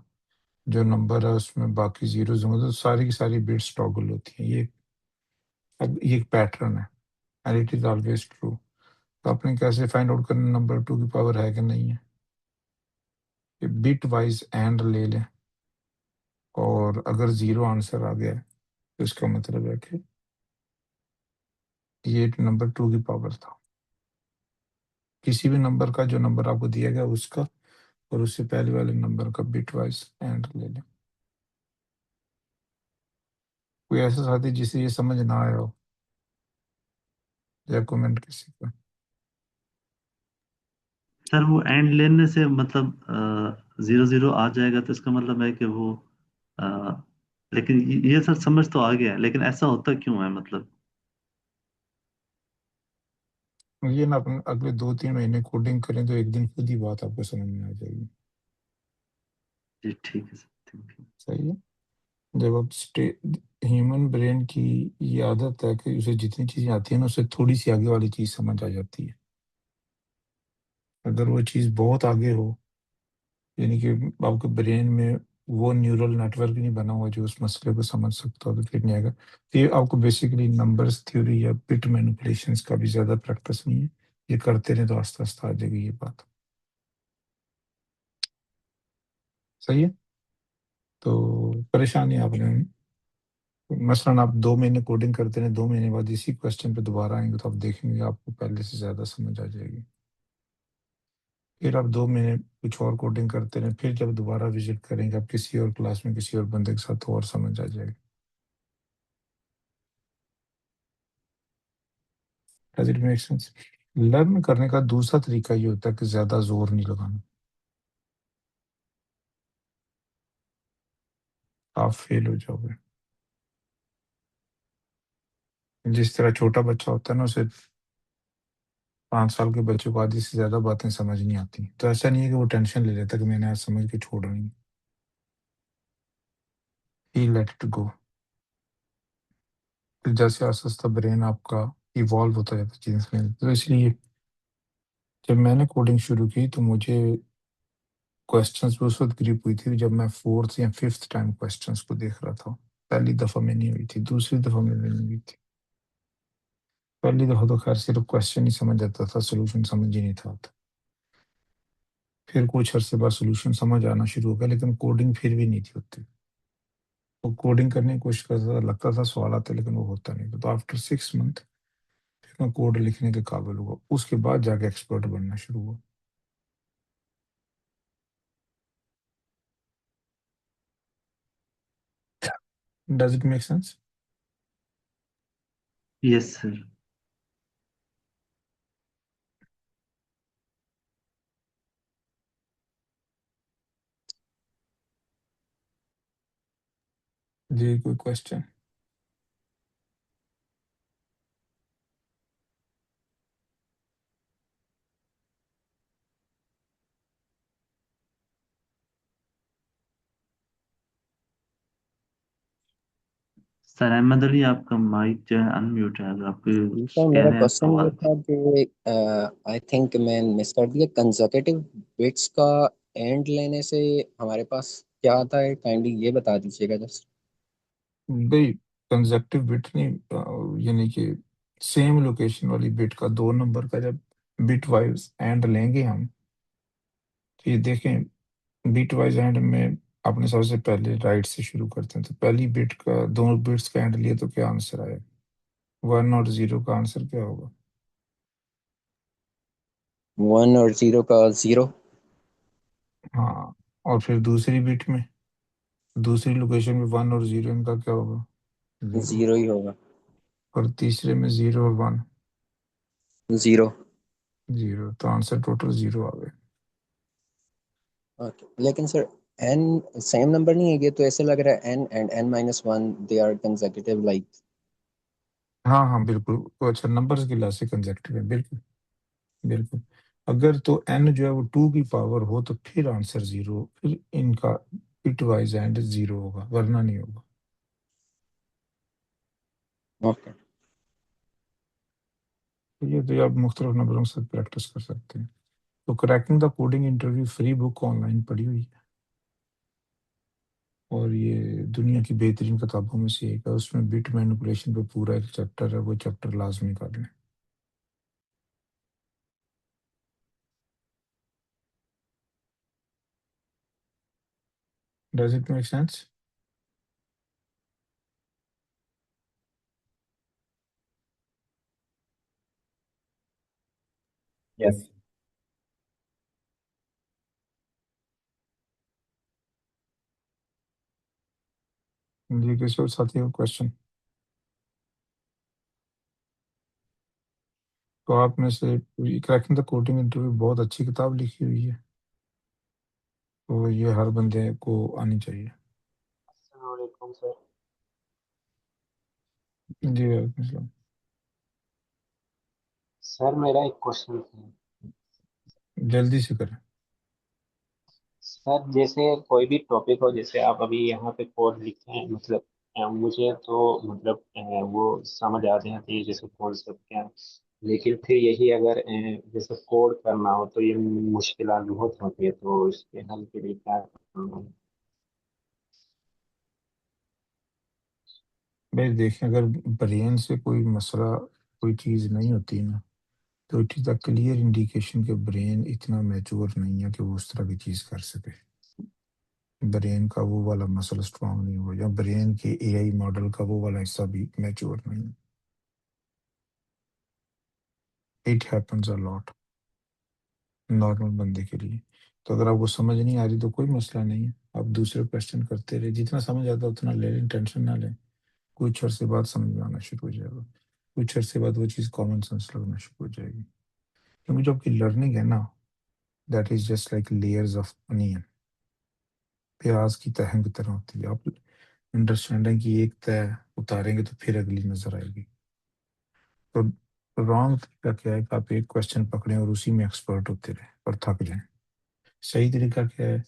जो नंबर है उसमें बाकी जीरोस होंगे, तो सारी की सारी बिट्स टॉगल होती हैं। ये एक पैटर्न है, and it is always true. तो आपने कैसे फाइंड आउट करना नंबर 2 की पावर है कि नहीं है? ये बिट वाइज एंड ले लें, और अगर 0 आंसर आ गया है तो इसका मतलब है कि ये नंबर 2 की पावर था। किसी भी नंबर का जो नंबर आपको दिया गया उसका और उससे पहले वाले नंबर का बिट वाइज एंड ले लें। कोई ऐसा साथी जिसे ये समझ ना आया हो, या कमेंट किसी का। सर वो एंड लेने से मतलब 0 0 आ जाएगा, तो इसका मतलब है कि वो अ, लेकिन ये सर समझ तो आ गया है, लेकिन ऐसा होता क्यों है मतलब? ये ना अपन अगले 2-3 महीने कोडिंग करें तो एक दिन खुद ही बात आपको समझ में आ जाएगी। जी ठीक है सर, थैंक यू। सही है। जब आप ह्यूमन ब्रेन की ये आदत है कि उसे जितनी चीजें आती है ना, उससे थोड़ी सी आगे वाली चीज समझ आ जाती है। अगर वो चीज बहुत आगे हो, यानी कि आपके ब्रेन में वो न्यूरल नेटवर्क नहीं बना हुआ जो उस मसले को समझ सकता हो, तो फिर नहीं आएगा। तो ये आपको बेसिकली नंबर्स थ्योरी या बिट मैनिपुलेशंस का भी ज्यादा प्रैक्टिस नहीं है। ये करते रहे तो आस्ते आस्ते आ जाएगी ये बात। सही है। तो परेशानी आप रहे हैं। मसलन आप 2 महीने कोडिंग करते हैं, 2 महीने बाद इसी क्वेश्चन पे दोबारा आएंगे तो आप देखेंगे आपको पहले से ज़्यादा समझ आ जाएगी। फिर आप 2 महीने कुछ और कोडिंग करते रहे, फिर जब दोबारा विजिट करेंगे आप किसी और क्लास में किसी और बंदे के साथ, तो और समझ आ जाएगी। Does it make sense? Learn करने का दूसरा तरीका ये होता है कि ज़्यादा जोर नहीं लगाना। आप फेल हो जाओगे। जिस तरह छोटा बच्चा होता है ना, उसे 5 साल के बच्चे को आधी से ज़्यादा बातें समझ नहीं आती, तो ऐसा नहीं है कि वो टेंशन ले लेता कि मैंने आज समझ के छोड़ रही। ही लेट इट गो। फिर जैसे आस्ते आस्ते ब्रेन आपका इवॉल्व होता जाता है चीज़ें में। तो इसलिए जब मैंने कोडिंग शुरू की तो मुझे क्वेश्चंस भी उस वक्त ग्रिप हुई थी जब मैं 4th या 5th टाइम क्वेश्चंस को देख रहा था। पहली दफ़ा में नहीं हुई थी, दूसरी दफ़ा में भी नहीं हुई थी। पहली दफ़ा तो खैर सिर्फ क्वेश्चन ही समझ आता था, सोल्यूशन समझ ही नहीं था आता। फिर कुछ अरसे बाद सोल्यूशन समझ आना शुरू हो गया, लेकिन कोडिंग फिर भी नहीं थी होती। वो कोडिंग करने की कोशिश करता था, लगता था सवाल आते, लेकिन वो होता नहीं था। तो आफ्टर 6 मंथ फिर मैं कोड लिखने के काबिल हुआ, उसके बाद जाके एक्सपर्ट बनना शुरू हुआ। Does it make sense? Yes sir. जी, कोई क्वेश्चन? सर अहमद अली, आपका माइक जो है अनम्यूट है, अगर आप कुछ सर कह मेरा रहे हैं क्वेश्चन ये सवाल। था कि आई थिंक मैं मिस कर दिया, कंजर्वेटिव बिट्स का एंड लेने से हमारे पास क्या आता है, काइंडली ये बता दीजिएगा जस्ट। भाई कंसेप्टिव बिट नहीं, यानी कि सेम लोकेशन वाली बिट का, 2 नंबर का जब बिट वाइज एंड लेंगे हम, तो ये देखें बिट वाइज एंड में अपने सबसे पहले राइट से शुरू करते हैं। तो पहली बिट का, दोनों बिट्स का एंड लिए तो क्या आंसर आएगा? 1 और 0 का आंसर क्या होगा? 1 और 0 का 0। हाँ। और फिर दूसरी बिट में, दूसरी लोकेशन में 1 और 0, इनका क्या होगा? 0। 0 ही होगा। और तीसरे में 0 और 1, 0। 0। तो आंसर टोटल 0 आ गए। ओके, लेकिन सर एन सेम नंबर नहीं है ये, तो ऐसे लग रहा है n and n minus one they are consecutive like. हाँ हाँ बिल्कुल, तो अच्छा नंबर्स की लिहाज से कंसेक्टिव है, बिल्कुल बिल्कुल। अगर तो एन जो है वो 2 की पावर हो तो फिर आंसर 0, फिर इनका बिट वाइज एंड 0 होगा, वरना नहीं होगा। ओके। तो ये तो आप मुख्तलिफ नंबरों के साथ प्रैक्टिस कर सकते हैं। तो cracking the coding interview free book online पड़ी हुई है, और ये दुनिया की बेहतरीन किताबों में से एक है। उसमें बिट मैनिपुलेशन पे पूरा एक चैप्टर है, वो चैप्टर लाजमी कर लें। Does it make sense? Yes. ये किसी और साथी का क्वेश्चन? तो आप में से क्रैकिंग द कोडिंग इंटरव्यू बहुत अच्छी किताब लिखी हुई है, तो ये हर बंदे को आनी चाहिए। अस्सलामुअलैकुम सर। जी वालेकुम सलाम। सर मेरा एक क्वेश्चन था। जल्दी से करें। सर जैसे कोई भी टॉपिक हो, जैसे आप अभी यहाँ पे कोड लिखे हैं, मतलब मुझे तो मतलब वो समझ आ जाती है जैसे कॉन्सेप्ट क्या है। लेकिन फिर यही अगर जैसे कोड करना हो तो ये मुश्किल बहुत होती है, तो इसके हल के लिए क्या करना है? भाई देखें, अगर ब्रेन से कोई मसला, कोई चीज़ नहीं होती ना, तो it is a clear indication कि ब्रेन इतना मैच्योर नहीं है कि वो उस तरह की चीज़ कर सके। ब्रेन का वो वाला मसल स्ट्रांग नहीं हुआ, या ब्रेन के एआई मॉडल का वो वाला हिस्सा भी मैच्योर नहीं है। It happens a lot normal बंदे के लिए। तो अगर आपको समझ नहीं आ रही तो कोई मसला नहीं है, आप दूसरे क्वेश्चन करते रहे, जितना समझ आता है उतना ले लें, टेंशन ना लें। कुछ अरसे बाद समझ में आना शुरू हो जाएगा, कुछ अरसे बाद वो चीज़ कॉमन सेंस लगना शुरू हो जाएगी। क्योंकि जो आपकी लर्निंग है ना, that is just like layers of onion. प्याज की तह की तरह होती है। आप अंडरस्टैंडिंग की एक तह उतारेंगे तो फिर अगली नजर आएगी। तो रॉन्ग तरीका क्या है कि आप एक क्वेश्चन पकड़ें और उसी में एक्सपर्ट होते रहें और थक जाएं। सही तरीका क्या है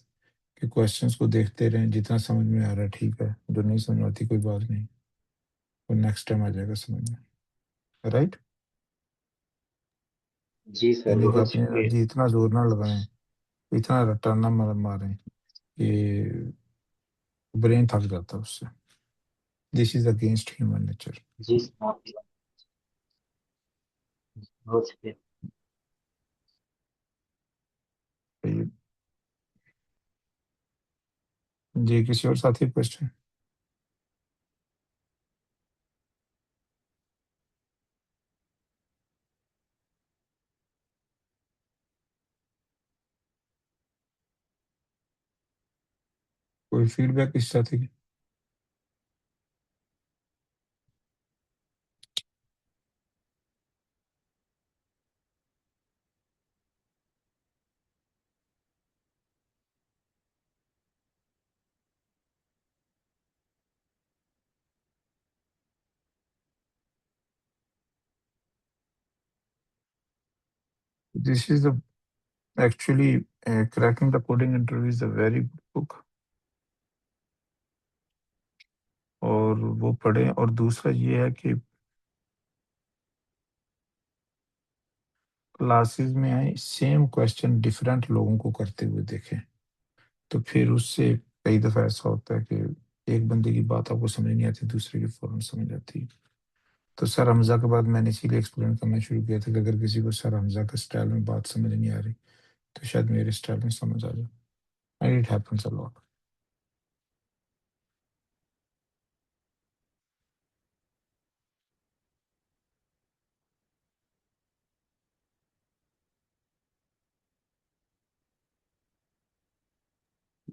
कि क्वेश्चंस को देखते रहें, जितना समझ में आ रहा है ठीक है, जो नहीं समझ में आती कोई बात नहीं, वो नेक्स्ट टाइम आ जाएगा समझ में। राइट? जी सर, यानी कि बहुत अपनी शुक्रिया। एनर्जी इतना जोर ना लगाएं, इतना रट्टा ना मारें कि ब्रेन थक जाता है उससे। This is against human nature. जी सर, बहुत शुक्रिया। जी किसी और साथी क्वेश्चन? कोई फीडबैक इस साथी की? This is the actually cracking the coding interview is a very good book, और वो पढ़ें। और दूसरा ये है कि क्लासेस में आए सेम क्वेश्चन डिफरेंट लोगों को करते हुए देखें, तो फिर उससे कई दफ़ा ऐसा होता है कि एक बंदे की बात आपको समझ नहीं आती, दूसरे की फ़ौरन समझ आती है। तो सर हमज़ा के बाद मैंने इसीलिए एक्सप्लेन करना शुरू किया था कि अगर किसी को सर हमज़ा के स्टाइल में बात समझ नहीं आ रही, तो शायद मेरे स्टाइल में समझ आ जाए। And it happens a lot.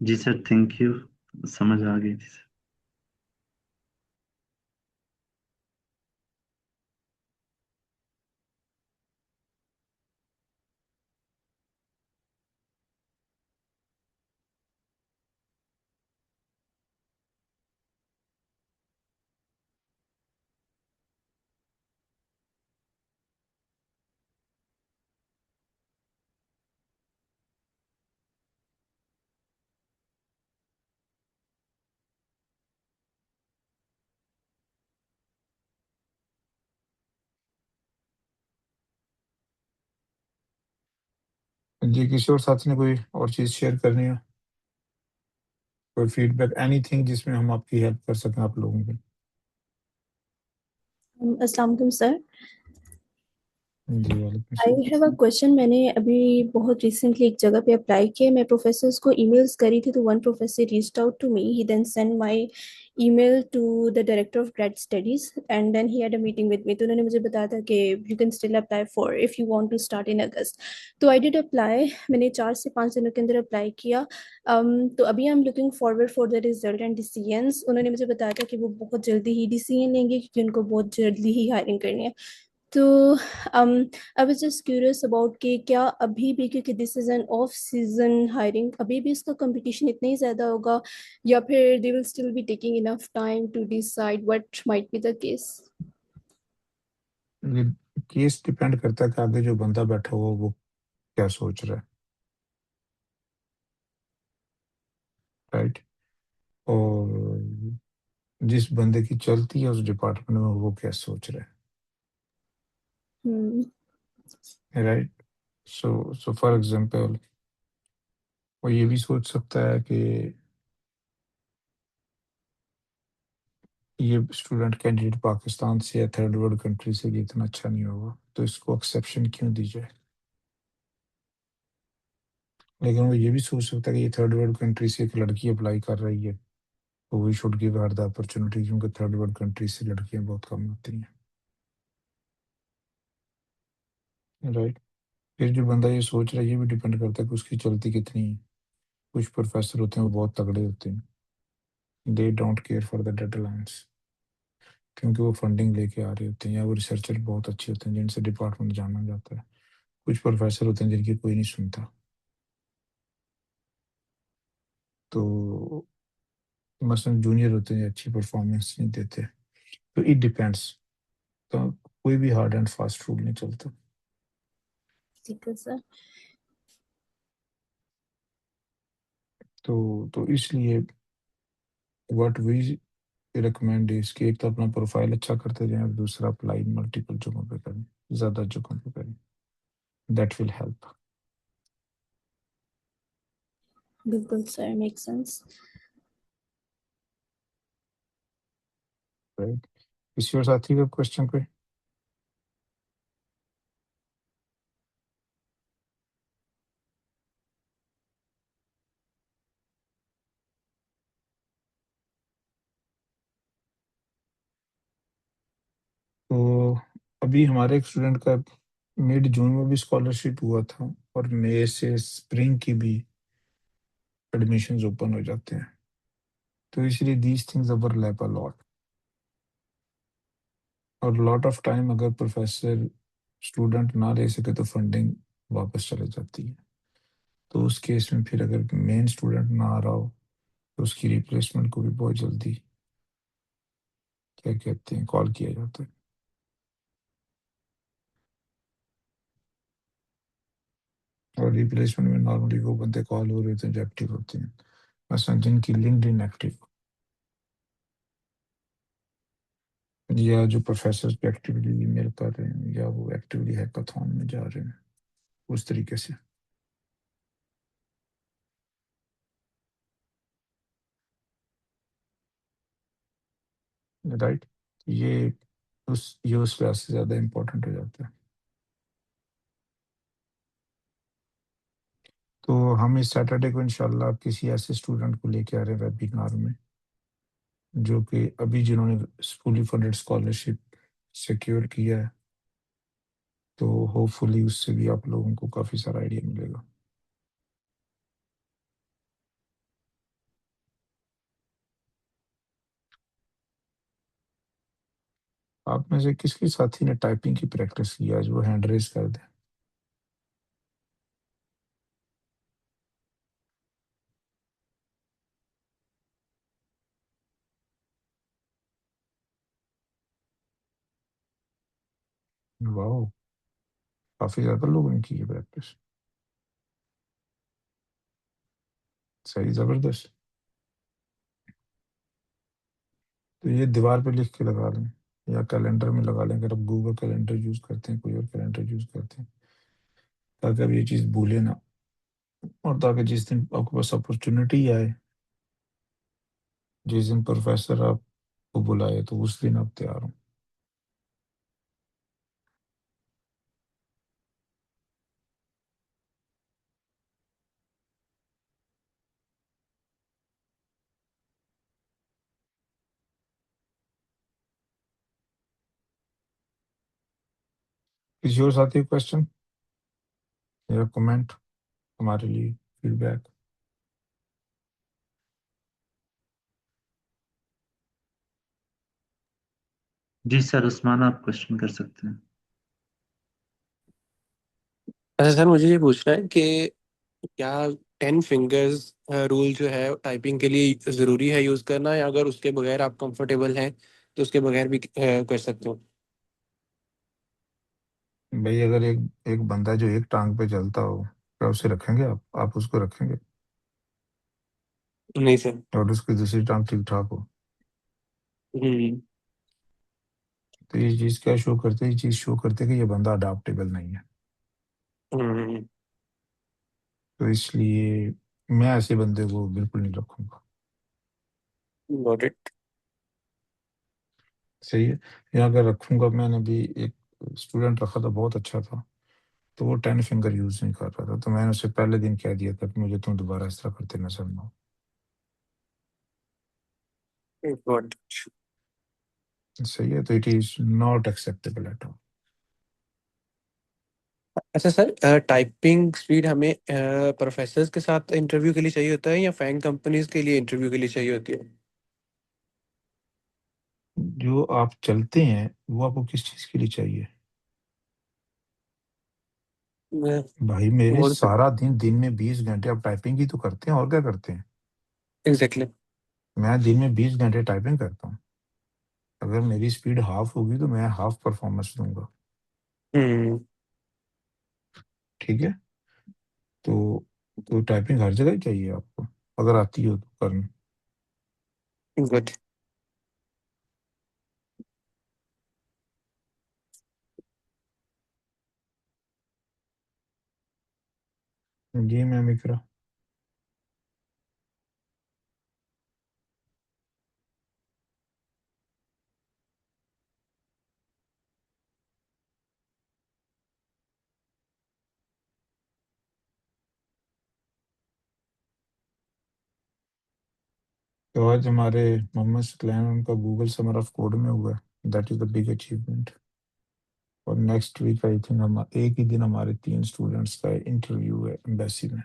जी सर, थैंक यू, समझ आ गई थी सर। जी, किसी और साथी ने कोई और चीज़ शेयर करनी है? कोई फीडबैक, एनीथिंग जिसमें हम आपकी हेल्प कर सकें आप लोगों की? अस्सलाम वालेकुम सर। जी, वालेकुम आई सलाम। Have a question. मैंने अभी बहुत रिसेंटली एक जगह पे अप्लाई किया। मैं प्रोफेसर्स को ईमेल्स करी थी, तो one professor reached out to me. He then send my email to the director of grad studies and then he had a meeting with me. तो उन्होंने मुझे बताया था कि you can still apply for if you want to start in August. तो आई डिड अप्लाई। मैंने 4 से 5 दिनों के अंदर अप्लाई किया। तो अभी I am looking forward for the result and decisions. उन्होंने मुझे बताया था कि वो बहुत जल्दी ही डिसीजन लेंगे, क्योंकि उनको बहुत जल्दी ही हायरिंग करनी है। तो I was just curious about कि क्या अभी भी, क्योंकि this is an off season hiring, अभी भी इसका कंपटीशन इतना ही ज़्यादा होगा, या फिर they will still be taking enough time to decide what might be the case? ये केस डिपेंड करता है कि आगे जो बंदा बैठा हुआ वो क्या सोच रहा है, राइट? और जिस बंदे की चलती है उस डिपार्टमेंट में वो क्या सोच रहा हम्म। है, राइट? सो फॉर एग्जांपल वो ये भी सोच सकता है कि ये स्टूडेंट कैंडिडेट पाकिस्तान से या थर्ड वर्ल्ड कंट्री से भी इतना अच्छा नहीं होगा, तो इसको एक्सेप्शन क्यों दी जाए। लेकिन वो ये भी सोच सकता है कि ये थर्ड वर्ल्ड कंट्री से एक लड़की अप्लाई कर रही है, तो we should give her the opportunity, क्योंकि थर्ड वर्ल्ड कंट्री से लड़कियां बहुत कम आती हैं, राइट? फिर जो बंदा ये सोच रहा है ये भी डिपेंड करता है कि उसकी चलती कितनी है। कुछ प्रोफेसर होते हैं वो बहुत तगड़े होते हैं, they don't care for the deadlines, क्योंकि वो फंडिंग लेके आ रहे होते हैं, या वो रिसर्चर बहुत अच्छे होते हैं जिनसे डिपार्टमेंट जाना जाता है। कुछ प्रोफेसर होते हैं जिनकी कोई नहीं सुनता, तो मसलन जूनियर होते हैं अच्छी परफॉर्मेंस नहीं देते। तो इट डिपेंड्स। तो कोई भी हार्ड एंड फास्ट रूल नहीं चलता। ठीक है सर। तो इसलिए व्हाट वी रिकमेंड इज कि एक तो अपना प्रोफाइल अच्छा करते जाएं, और दूसरा अप्लाई मल्टीपल जगहों पे करें, ज़्यादा जगहों पे करें, दैट विल हेल्प, बिल्कुल सर, मेक सेंस। राइट? किसी और साथी का क्वेश्चन पे? तो अभी हमारे एक स्टूडेंट का मिड जून में भी स्कॉलरशिप हुआ था, और मई से स्प्रिंग की भी एडमिशन्स ओपन हो जाते हैं, तो इसलिए these things overlap a lot. और लॉट ऑफ टाइम अगर प्रोफेसर स्टूडेंट ना ले सके तो फंडिंग वापस चले जाती है। तो उस केस में फिर अगर मेन स्टूडेंट ना आ रहा हो तो उसकी रिप्लेसमेंट को भी बहुत जल्दी क्या कहते हैं कॉल किया जाता है। और रिप्लेसमेंट में नॉर्मली वो बंदे कॉल हो रहे होते हैं जो एक्टिव होते हैं, मसलन जिनकी लिंक्ड इन एक्टिव, या जो प्रोफेसर पे एक्टिवली ईमेल कर रहे हैं, या वो एक्टिवली हैकाथॉन में जा रहे हैं, उस तरीके से, राइट? ये उस लिहाज से ज़्यादा इम्पोर्टेंट हो जाता है। तो हम इस सैटरडे को इंशाल्लाह किसी ऐसे स्टूडेंट को लेके आ रहे हैं वेबिनार में, जो कि अभी जिन्होंने फुली फंडेड स्कॉलरशिप सिक्योर किया है, तो होपफुली उससे भी आप लोगों को काफ़ी सारा आइडिया मिलेगा। आप में से किसके साथी ने टाइपिंग की प्रैक्टिस की आज, वो हैंड रेज कर दें। वाह, काफ़ी ज़्यादा लोगों ने की है प्रैक्टिस, सही, ज़बरदस्त। तो ये दीवार पे लिख के लगा लें, या कैलेंडर में लगा लें, अगर आप गूगल कैलेंडर यूज़ करते हैं, कोई और कैलेंडर यूज़ करते हैं, ताकि आप ये चीज़ भूलें ना और ताकि जिस दिन आपके पास अपॉर्चुनिटी आए, जिस दिन प्रोफेसर आपको बुलाए, तो उस दिन आप तैयार हो। किसी और साथी क्वेश्चन या कमेंट हमारे लिए, फीडबैक? जी सर, उस्मान आप क्वेश्चन कर सकते हैं। अच्छा सर, मुझे ये पूछना है कि क्या 10 फिंगर्स रूल जो है टाइपिंग के लिए ज़रूरी है यूज़ करना, या अगर उसके बगैर आप कंफर्टेबल हैं तो उसके बगैर भी कर सकते हो? भाई अगर एक एक बंदा जो एक टांग पे चलता हो, क्या उसे रखेंगे आप उसको रखेंगे? नहीं सर। और उसकी दूसरी टांग ठीक ठाक हो, हम्म। तो ये चीज़ क्या शो करते है? ये चीज़ शो करते है कि ये बंदा अडाप्टेबल नहीं है। हम्म। तो इसलिए मैं ऐसे बंदे को बिल्कुल नहीं रखूंगा। Got it. सही है। या अगर रखूंगा, मैंने भी एक स्टूडेंट रखा था, बहुत अच्छा था, तो वो 10 फिंगर यूज नहीं कर रहा था, तो मैंने उसे पहले दिन कह दिया था कि मुझे तुम दोबारा इस तरह करते नजर ना हो। Got it. सही है, तो it is not acceptable at all. अच्छा सर, टाइपिंग स्पीड हमें प्रोफेसर्स के साथ इंटरव्यू के लिए चाहिए होता है या फैंग कंपनीज के लिए इंटरव्यू के लिए चाहिए होती है? जो आप चलते हैं वो आपको किस चीज के लिए चाहिए? भाई मेरे बोल सकते। सारा दिन, दिन में 20 घंटे आप टाइपिंग ही तो करते हैं, और क्या करते हैं? एग्जैक्टली। मैं दिन में 20 घंटे टाइपिंग करता हूँ। अगर मेरी स्पीड हाफ होगी तो मैं हाफ परफॉर्मेंस दूंगा। हम्म। ठीक है। तो टाइपिंग हर जगह ही चाहिए आपको, अगर आती हो तो करना। गुड। जी मैम इकरा। तो आज हमारे मोहम्मद सकलैन, उनका गूगल समर ऑफ कोड में हुआ है, that is the big achievement. और नेक्स्ट वीक आई थिंक हम एक ही दिन हमारे 3 स्टूडेंट्स का इंटरव्यू है एम्बेसी में,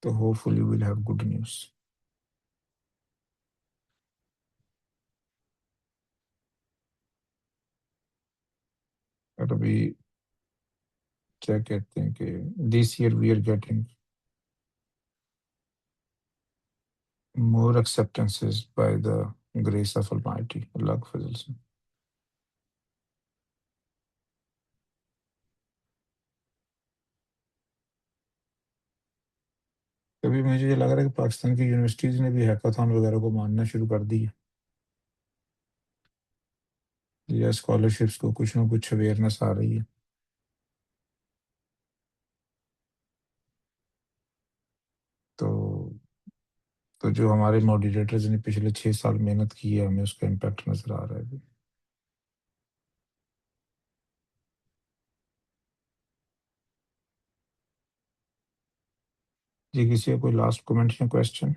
तो hopefully will have good news. और अभी क्या कहते हैं कि this year we are getting more acceptances by the grace of almighty, Allah के फजल से। तभी मुझे ये लग रहा है कि पाकिस्तान की यूनिवर्सिटीज़ ने भी हैकाथॉन वगैरह को मानना शुरू कर दी है, या स्कॉलरशिप्स को कुछ ना कुछ अवेयरनेस आ रही है। तो तो जो हमारे मॉडरेटर्स ने पिछले 6 साल मेहनत की है, हमें उसका इम्पैक्ट नजर आ रहा है अभी। जी किसी का कोई लास्ट कमेंट या question?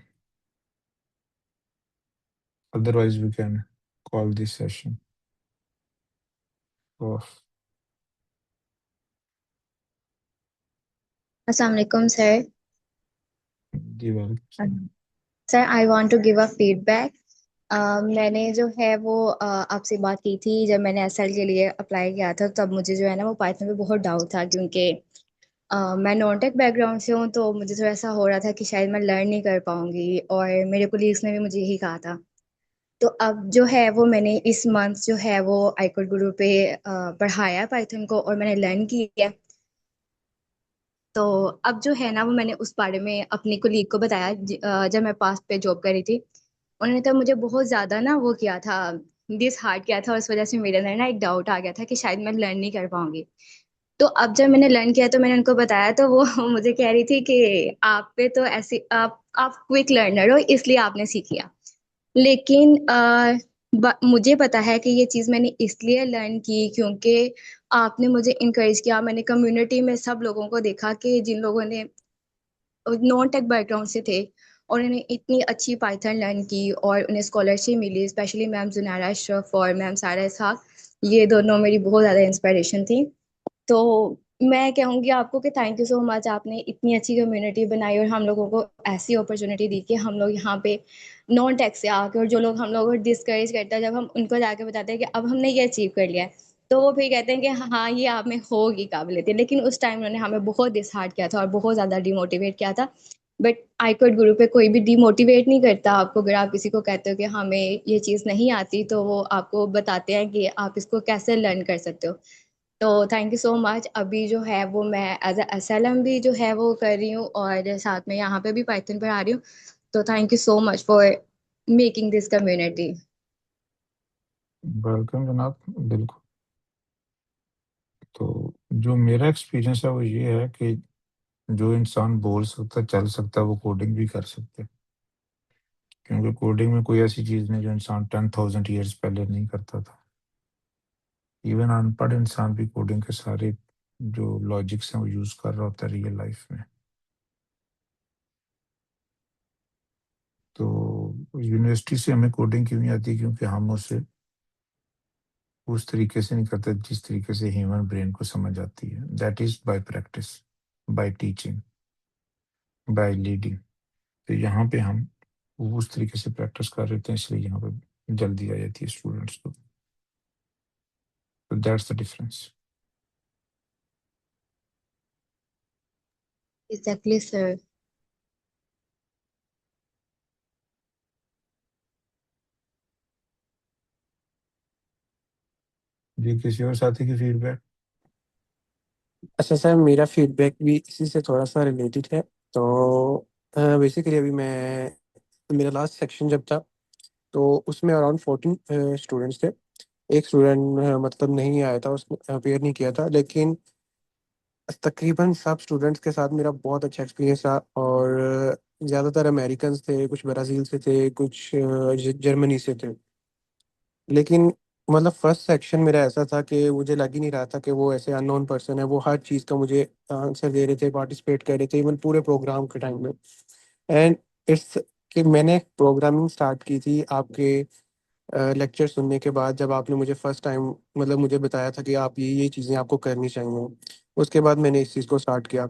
Otherwise we can call this session off. Assalamu alaikum, sir. जी welcome. Sir, I want to give a feedback. मैंने जो है वो आपसे बात की थी जब मैंने एसएल के लिए अप्लाई किया था, तब मुझे जो है ना वो पाइथन पे बहुत डाउट था, क्योंकि मैं नॉन टेक बैकग्राउंड से हूँ, तो मुझे थोड़ा ऐसा हो रहा था कि शायद मैं लर्न नहीं कर पाऊंगी, और मेरे कोलीग्स ने भी मुझे यही कहा था। तो अब जो है वो मैंने इस मंथ जो है वो आईकोड गुरु पे पढ़ाया पाइथन को, और मैंने लर्न किया। तो अब जो है ना वो मैंने उस बारे में अपनी कुलीग को बताया, जब मैं पास पे जॉब कर रही थी। उन्होंने तो मुझे बहुत ज़्यादा ना वो किया था, डिस हार्ड किया था, और उस वजह से मेरे अंदर ना एक डाउट आ गया था कि शायद मैं लर्न नहीं कर पाऊंगी। तो अब जब मैंने लर्न किया तो मैंने उनको बताया, तो वो मुझे कह रही थी कि आप पे तो ऐसी आप क्विक लर्नर हो इसलिए आपने सीख लिया। लेकिन मुझे पता है कि ये चीज़ मैंने इसलिए लर्न की क्योंकि आपने मुझे इनकरेज किया। मैंने कम्युनिटी में सब लोगों को देखा कि जिन लोगों ने नॉन टेक बैकग्राउंड से थे और उन्होंने इतनी अच्छी पाइथन लर्न की और उन्हें स्कॉलरशिप मिली, स्पेशली मैम जुनैरा अशरफ और मैम सारा इसहाक, ये दोनों मेरी बहुत ज़्यादा इंस्पिरेशन थी। तो मैं कहूँगी आपको कि थैंक यू सो मच, आपने इतनी अच्छी कम्युनिटी बनाई और हम लोगों को ऐसी अपॉर्चुनिटी दी कि हम लोग यहाँ पे नॉन टेक से आके, और जो लोग हम लोगों को डिस्करेज करते हैं जब हम उनको जाके बताते हैं कि अब हमने ये अचीव कर लिया है, तो वो फिर कहते हैं कि हाँ ये आप में होगी काबिलियत। लेकिन उस टाइम उन्होंने हमें बहुत डिसहार्ट किया था और बहुत ज़्यादा डिमोटिवेट किया था। बट आईक्वेट गुरु पे कोई भी डिमोटिवेट नहीं करता आपको। अगर आप किसी को कहते हो कि हमें ये चीज़ नहीं आती, तो वो आपको बताते हैं कि आप इसको कैसे लर्न कर सकते हो। तो थैंक यू सो मच। अभी जो है वो मैं एज एसएलएम भी जो है वो कर रही हूँ और साथ में यहाँ पे भी पाइथन पर आ रही हूँ। तो thank you so much for making this community. Welcome जनाब, बिल्कुल। तो जो मेरा एक्सपीरियंस है वो ये है कि जो इंसान बोल सकता है, चल सकता है, वो कोडिंग भी कर सकते हैं। क्योंकि कोडिंग में कोई ऐसी चीज़ नहीं जो इंसान 10,000 ईयर्स पहले नहीं करता था। इवन अनपढ़ इंसान भी कोडिंग के सारे जो लॉजिक्स हैं वो यूज़ कर रहा होता है रियल लाइफ में। तो यूनिवर्सिटी से हमें कोडिंग क्यों नहीं आती? क्योंकि हम उसे उस तरीके से नहीं करते जिस तरीके से ह्यूमन ब्रेन को समझ आती है। That is by practice, bye teaching, bye leading. तो यहाँ पे हम उस तरीके से प्रैक्टिस कर रहे थे, इसलिए यहाँ पे जल्दी आ जाती है स्टूडेंट्स को। तो that's the difference. Exactly sir. जी, किसी और साथी की फीडबैक? अच्छा सर, मेरा फीडबैक भी इसी से थोड़ा सा रिलेटेड है। तो बेसिकली अभी मैं, मेरा लास्ट सेक्शन जब था तो उसमें अराउंड 14 स्टूडेंट्स थे। एक स्टूडेंट मतलब नहीं आया था, उसने अपेयर नहीं किया था, लेकिन तकरीबन सब स्टूडेंट्स के साथ मेरा बहुत अच्छा एक्सपीरियंस रहा। और ज़्यादातर अमेरिकन थे, कुछ ब्राज़ील से थे, कुछ जर्मनी से थे। लेकिन मतलब फर्स्ट सेक्शन मेरा ऐसा था कि मुझे लग ही नहीं रहा था कि वो ऐसे अननोन पर्सन है। वो हर चीज़ का मुझे आंसर दे रहे थे, पार्टिसिपेट कर रहे थे, इवन पूरे प्रोग्राम के टाइम में। एंड इट्स कि मैंने प्रोग्रामिंग स्टार्ट की थी आपके लेक्चर सुनने के बाद, जब आपने मुझे फर्स्ट टाइम मतलब मुझे बताया था कि आप ये चीज़ें आपको करनी चाहिए। उसके बाद मैंने इस चीज़ को स्टार्ट किया।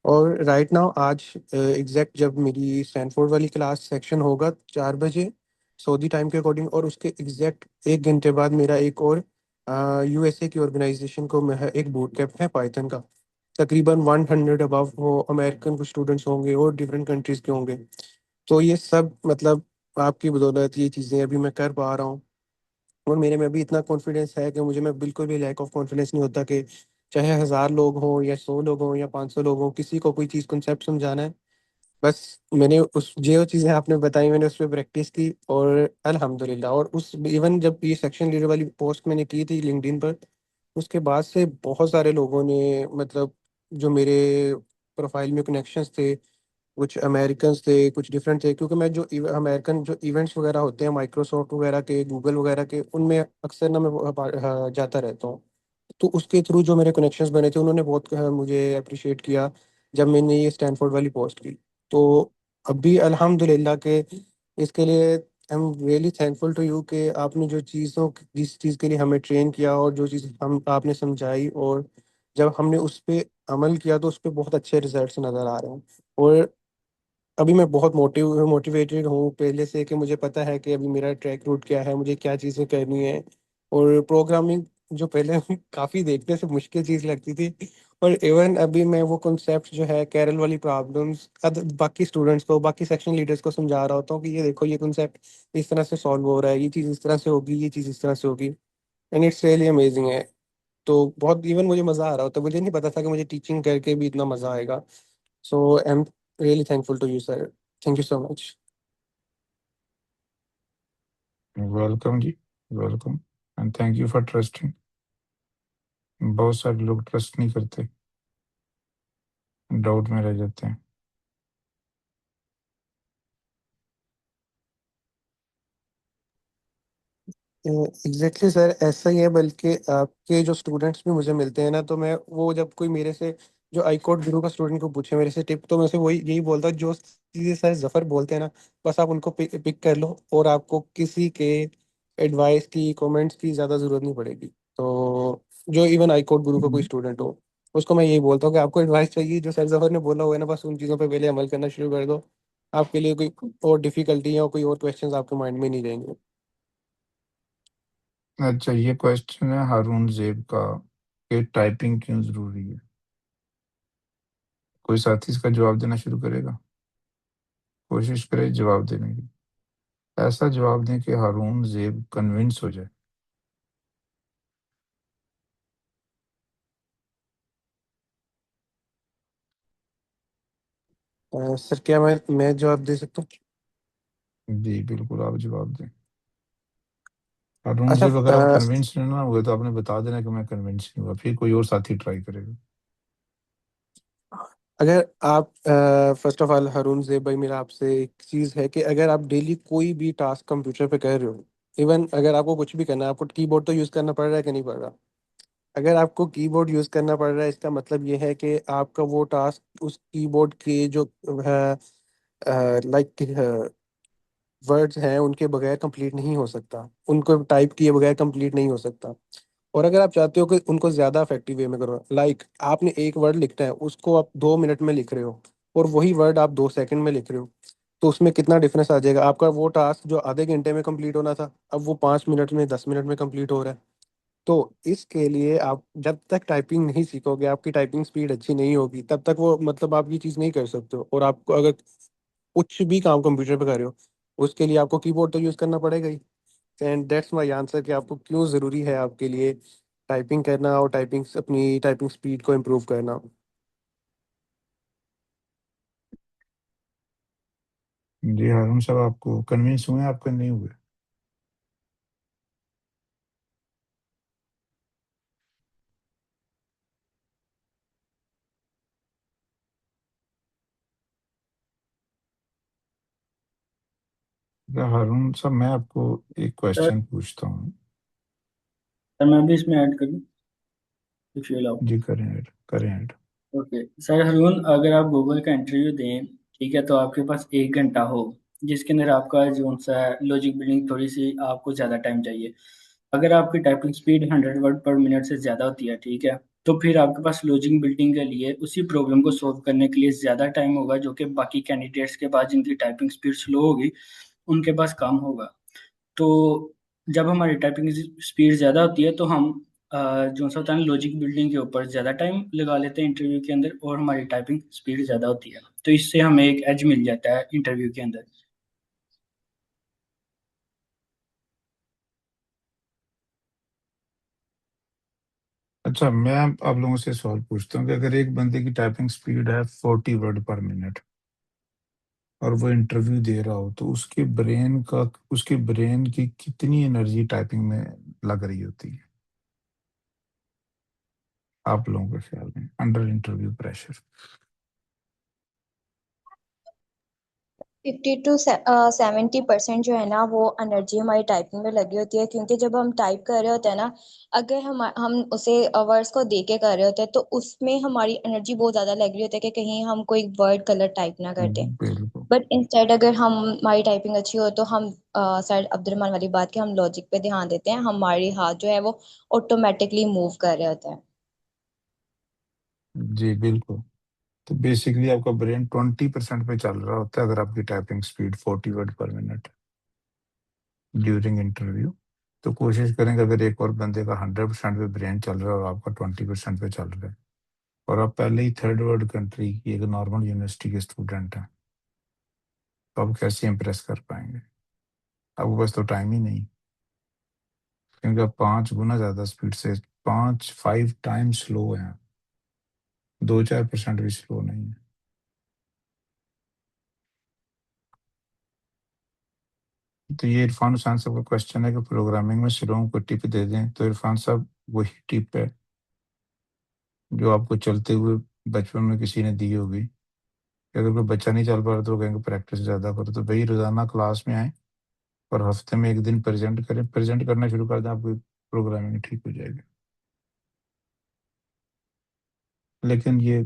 और राइट नाउ आज एग्जैक्ट जब मेरी स्टैनफोर्ड वाली क्लास सेक्शन होगा 4 बजे सऊदी टाइम के अकॉर्डिंग, और उसके एग्जैक्ट 1 घंटे बाद मेरा एक और यूएसए की ऑर्गेनाइजेशन को एक बूट कैंप है पाइथन का। तकरीबन 100 अबव वो अमेरिकन कुछ स्टूडेंट्स होंगे और डिफरेंट कंट्रीज के होंगे। तो ये सब मतलब आपकी बदौलत ये चीज़ें अभी मैं कर पा रहा हूँ। और मेरे में भी इतना कॉन्फिडेंस है कि मुझे में बिल्कुल भी लैक ऑफ कॉन्फिडेंस नहीं होता कि चाहे 1,000 लोग हों या 100 लोग हों या 500 लोग हों, किसी को कोई चीज़ कंसेप्ट समझाना है। बस मैंने उस जो चीज़ें आपने बताई मैंने उस पर प्रैक्टिस की और अल्हम्दुलिल्लाह। और उस इवन जब ये सेक्शन लीडर वाली पोस्ट मैंने की थी लिंक्डइन पर, उसके बाद से बहुत सारे लोगों ने मतलब जो मेरे प्रोफाइल में कनेक्शंस थे, कुछ अमेरिकन थे, कुछ डिफरेंट थे। क्योंकि मैं जो अमेरिकन जो इवेंट्स वगैरह होते हैं माइक्रोसॉफ्ट वगैरह के, गूगल वगैरह के, उनमें अक्सर ना मैं जाता रहता हूँ। तो उसके थ्रू जो मेरे कनेक्शंस बने थे उन्होंने बहुत मुझे अप्रिशिएट किया जब मैंने ये स्टैनफोर्ड वाली पोस्ट की। तो अभी अल्हम्दुलिल्लाह के इसके लिए I am really thankful to you कि आपने जो चीज़ों जिस चीज़ के लिए हमें ट्रेन किया और जो चीज़ हम आपने समझाई, और जब हमने उस पर अमल किया तो उस पर बहुत अच्छे रिजल्ट्स नज़र आ रहे हैं। और अभी मैं बहुत मोटिवेटेड हूँ पहले से कि मुझे पता है कि अभी मेरा ट्रैक रूट क्या है, मुझे क्या चीज़ें करनी है। और प्रोग्रामिंग जो पहले काफ़ी देखने से मुश्किल चीज़ लगती थी, और इवन अभी मैं वो कॉन्सेप्ट जो है कैरल वाली प्रॉब्लम्स बाकी स्टूडेंट्स को, बाकी सेक्शन लीडर्स को समझा रहा होता हूँ कि ये देखो ये कॉन्सेप्ट इस तरह से सॉल्व हो रहा है, ये चीज़ इस तरह से होगी, ये चीज़ इस तरह से होगी। एंड इट्स रियली अमेजिंग है। तो बहुत इवन मुझे मज़ा आ रहा होता, मुझे नहीं पता था कि मुझे टीचिंग करके भी इतना मज़ा आएगा। So I'm really thankful to you, sir. Thank you so much. Welcome जी, welcome, and thank you for trusting. बहुत सारे लोग ट्रस्ट नहीं करते, डाउट में रह जाते हैं। एग्जैक्टली सर, ऐसा ही है। बल्कि आपके जो स्टूडेंट्स भी मुझे मिलते हैं ना, तो मैं वो जब कोई मेरे से जो आई कोड गुरु का स्टूडेंट को पूछे मेरे से टिप, तो मैं उसे वही यही बोलता हूँ जो चीज़ें सर जफर बोलते हैं ना, बस आप उनको पिक कर लो और आपको किसी के एडवाइस की, कमेंट्स की ज़्यादा ज़रूरत नहीं पड़ेगी। तो जो इवन आई कोड गुरु का कोई स्टूडेंट हो, उसको मैं यही बोलता हूँ कि आपको एडवाइस चाहिए, जो सर जफर ने बोला हुआ है ना, बस उन चीज़ों पर पहले अमल करना शुरू कर दो। आपके लिए कोई और डिफिकल्टी या कोई और क्वेश्चंस आपके माइंड में नहीं रहेंगे। अच्छा, ये क्वेश्चन है हारून जेब का कि टाइपिंग क्यों जरूरी है। कोई साथी इसका जवाब देना शुरू करेगा? कोशिश करे जवाब देने की। ऐसा जवाब दें कि हारून जेब कन्विंस हो जाए। सर क्या मैं जवाब दे सकता हूँ? जी बिल्कुल, आप जवाब दें। हारून अच्छा, जेब अगर आप कन्विंस नहीं ना हुए तो आपने बता देना कि मैं कन्विंस नहीं हुआ, फिर कोई और साथी ट्राई करेगा। अगर आप फर्स्ट ऑफ ऑल हारून ज़ेब भाई, मेरा आपसे एक चीज़ है कि अगर आप डेली कोई भी टास्क कंप्यूटर पे कर रहे हो, इवन अगर आपको कुछ भी करना है, आपको कीबोर्ड तो यूज़ करना पड़ रहा है कि नहीं पड़ रहा? अगर आपको कीबोर्ड यूज़ करना पड़ रहा है, इसका मतलब ये है कि आपका वो टास्क उस कीबोर्ड के जो लाइक वर्ड्स हैं उनके बगैर कंप्लीट नहीं हो सकता, उनको टाइप किए बगैर कंप्लीट नहीं हो सकता। और अगर आप चाहते हो कि उनको ज़्यादा इफेक्टिव वे में करो, लाइक आपने एक वर्ड लिखना है, उसको आप 2 मिनट में लिख रहे हो और वही वर्ड आप 2 सेकंड में लिख रहे हो, तो उसमें कितना डिफरेंस आ जाएगा। आपका वो टास्क जो आधे घंटे में कंप्लीट होना था, अब वो 5 मिनट में, 10 मिनट में कंप्लीट हो रहा है। तो इसके लिए आप जब तक टाइपिंग नहीं सीखोगे, आपकी टाइपिंग स्पीड अच्छी नहीं होगी, तब तक वो मतलब आप ये चीज़ नहीं कर सकते हो। और आपको अगर कुछ भी काम कंप्यूटर पे कर रहे हो, उसके लिए आपको कीबोर्ड तो यूज़ करना पड़ेगा ही। एंड दैट्स माय आंसर कि आपको क्यों ज़रूरी है आपके लिए टाइपिंग करना और अपनी टाइपिंग स्पीड को इम्प्रूव करना। जी हारून साहब, आपको कन्विंस हुए, आपके नहीं हुए? अच्छा, हारून साहब मैं आपको एक सर क्वेश्चन पूछता हूँ। सर मैं भी इसमें ऐड कर दूं, इफ यू अलाउ। जी करें ऐड, करें ऐड। ओके सर, हरून अगर आप गूगल का इंटरव्यू दें, ठीक है, तो आपके पास 1 घंटा हो, जिसके अंदर आपका जो सा लॉजिक बिल्डिंग थोड़ी सी आपको ज़्यादा टाइम चाहिए। अगर आपकी टाइपिंग स्पीड 100 वर्ड पर मिनट से ज़्यादा होती है, ठीक है, तो फिर आपके पास लॉजिक बिल्डिंग के लिए उसी प्रॉब्लम को सॉल्व करने के लिए ज़्यादा टाइम होगा, जो कि बाकी कैंडिडेट्स के पास जिनकी टाइपिंग स्पीड स्लो होगी उनके पास कम होगा। तो जब हमारी टाइपिंग स्पीड ज़्यादा होती है तो हम जो सा होता है लॉजिक बिल्डिंग के ऊपर ज़्यादा टाइम लगा लेते हैं इंटरव्यू के अंदर, और हमारी टाइपिंग स्पीड ज़्यादा होती है, तो इससे हमें एक एज मिल जाता है इंटरव्यू के अंदर। अच्छा, मैं आप लोगों से सवाल पूछता हूँ कि अगर एक बंदे की टाइपिंग स्पीड है 40 वर्ड पर मिनट और वो इंटरव्यू दे रहा हो, तो उसके ब्रेन की कितनी एनर्जी टाइपिंग में लग रही होती है आप लोगों के ख्याल में, अंडर इंटरव्यू प्रेशर? 50 to 70% जो है ना, वो एनर्जी हमारी टाइपिंग में लगी होती है, क्योंकि जब हम टाइप कर रहे होते हैं ना, अगर हम उसे वर्ड्स को देख के कर रहे होते हैं तो उसमें हमारी एनर्जी बहुत ज़्यादा लग रही होती है कि कहीं हम कोई वर्ड कलर टाइप ना कर दें। बिल्कुल। बट इंस्टेड अगर हमारी टाइपिंग अच्छी हो तो हम सर अब्दुलरहमान वाली बात कि हम लॉजिक पे ध्यान देते हैं, हमारे हाथ जो है वो ऑटोमेटिकली मूव कर रहे होते हैं। जी बिल्कुल। तो बेसिकली आपका ब्रेन 20% पे चल रहा होता है अगर आपकी टाइपिंग स्पीड 40 वर्ड पर मिनट ड्यूरिंग इंटरव्यू। तो कोशिश करेंगे अगर एक और बंदे का 100% पे ब्रेन चल रहा है और आपका 20% पे चल रहा है, और आप पहले ही थर्ड वर्ल्ड कंट्री की एक नॉर्मल यूनिवर्सिटी के स्टूडेंट हैं, तो आप कैसे इम्प्रेस कर पाएंगे? आपके पास तो टाइम ही नहीं, क्योंकि आप 5 गुना ज़्यादा स्पीड से, 5 टाइम स्लो हैं, 2-4% भी स्लो नहीं है। तो ये इरफान हुसैन साहब का क्वेश्चन है कि प्रोग्रामिंग में स्लो को टिप दे दें, तो इरफान साहब वही टिप है जो आपको चलते हुए बचपन में किसी ने दी होगी। अगर कोई बच्चा नहीं चल पा रहा तो वो कहेंगे प्रैक्टिस ज़्यादा करो। तो भाई रोज़ाना क्लास में आएँ और हफ्ते में 1 दिन प्रेज़ेंट करें। प्रेज़ेंट करना शुरू कर दें, आपकी प्रोग्रामिंग ठीक हो जाएगी। लेकिन ये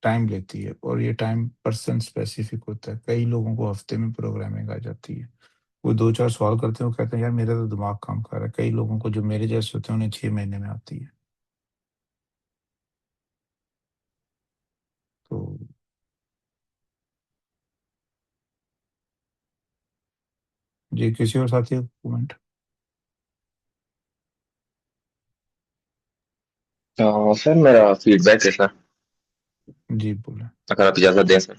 टाइम लेती है और ये टाइम पर्सन स्पेसिफिक होता है। कई लोगों को हफ्ते में प्रोग्रामिंग आ जाती है। वो 2-4 सॉल्व करते हैं, वो कहते हैं यार मेरा तो दिमाग काम कर रहा है। कई लोगों को जो मेरे जैसे होते हैं उन्हें 6 महीने में आती है। तो जी, किसी और साथी का कमेंट? सर मेरा फीडबैक है सर, जी, बोलें। अगर आप इजाजत दें सर।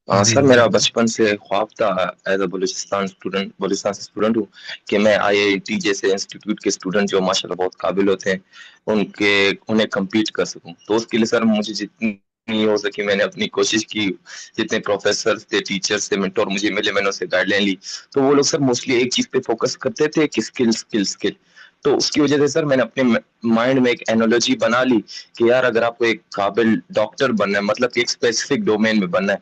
जी, सर जी, मेरा बोलें। बचपन से ख्वाब था, एज अ बलूचिस्तान से स्टूडेंट हूँ, कि मैं आईआईटी जैसे इंस्टीट्यूट के स्टूडेंट जो माशाल्लाह बहुत काबिल होते हैं उन्हें compete कर सकूं। तो उसके लिए सर मुझे जितनी हो सके मैंने अपनी कोशिश की। जितने प्रोफेसर थे, टीचर्स थे, मेंटोर मुझे मिले, मैंने उससे गाइडलाइन ली। तो वो लोग सर मोस्टली एक चीज पे फोकस करते थे कि स्किल। तो उसकी वजह से सर मैंने अपने माइंड में एक एनालॉजी बना ली कि यार अगर आपको एक काबिल डॉक्टर बनना है, मतलब कि एक स्पेसिफिक डोमेन में बनना है,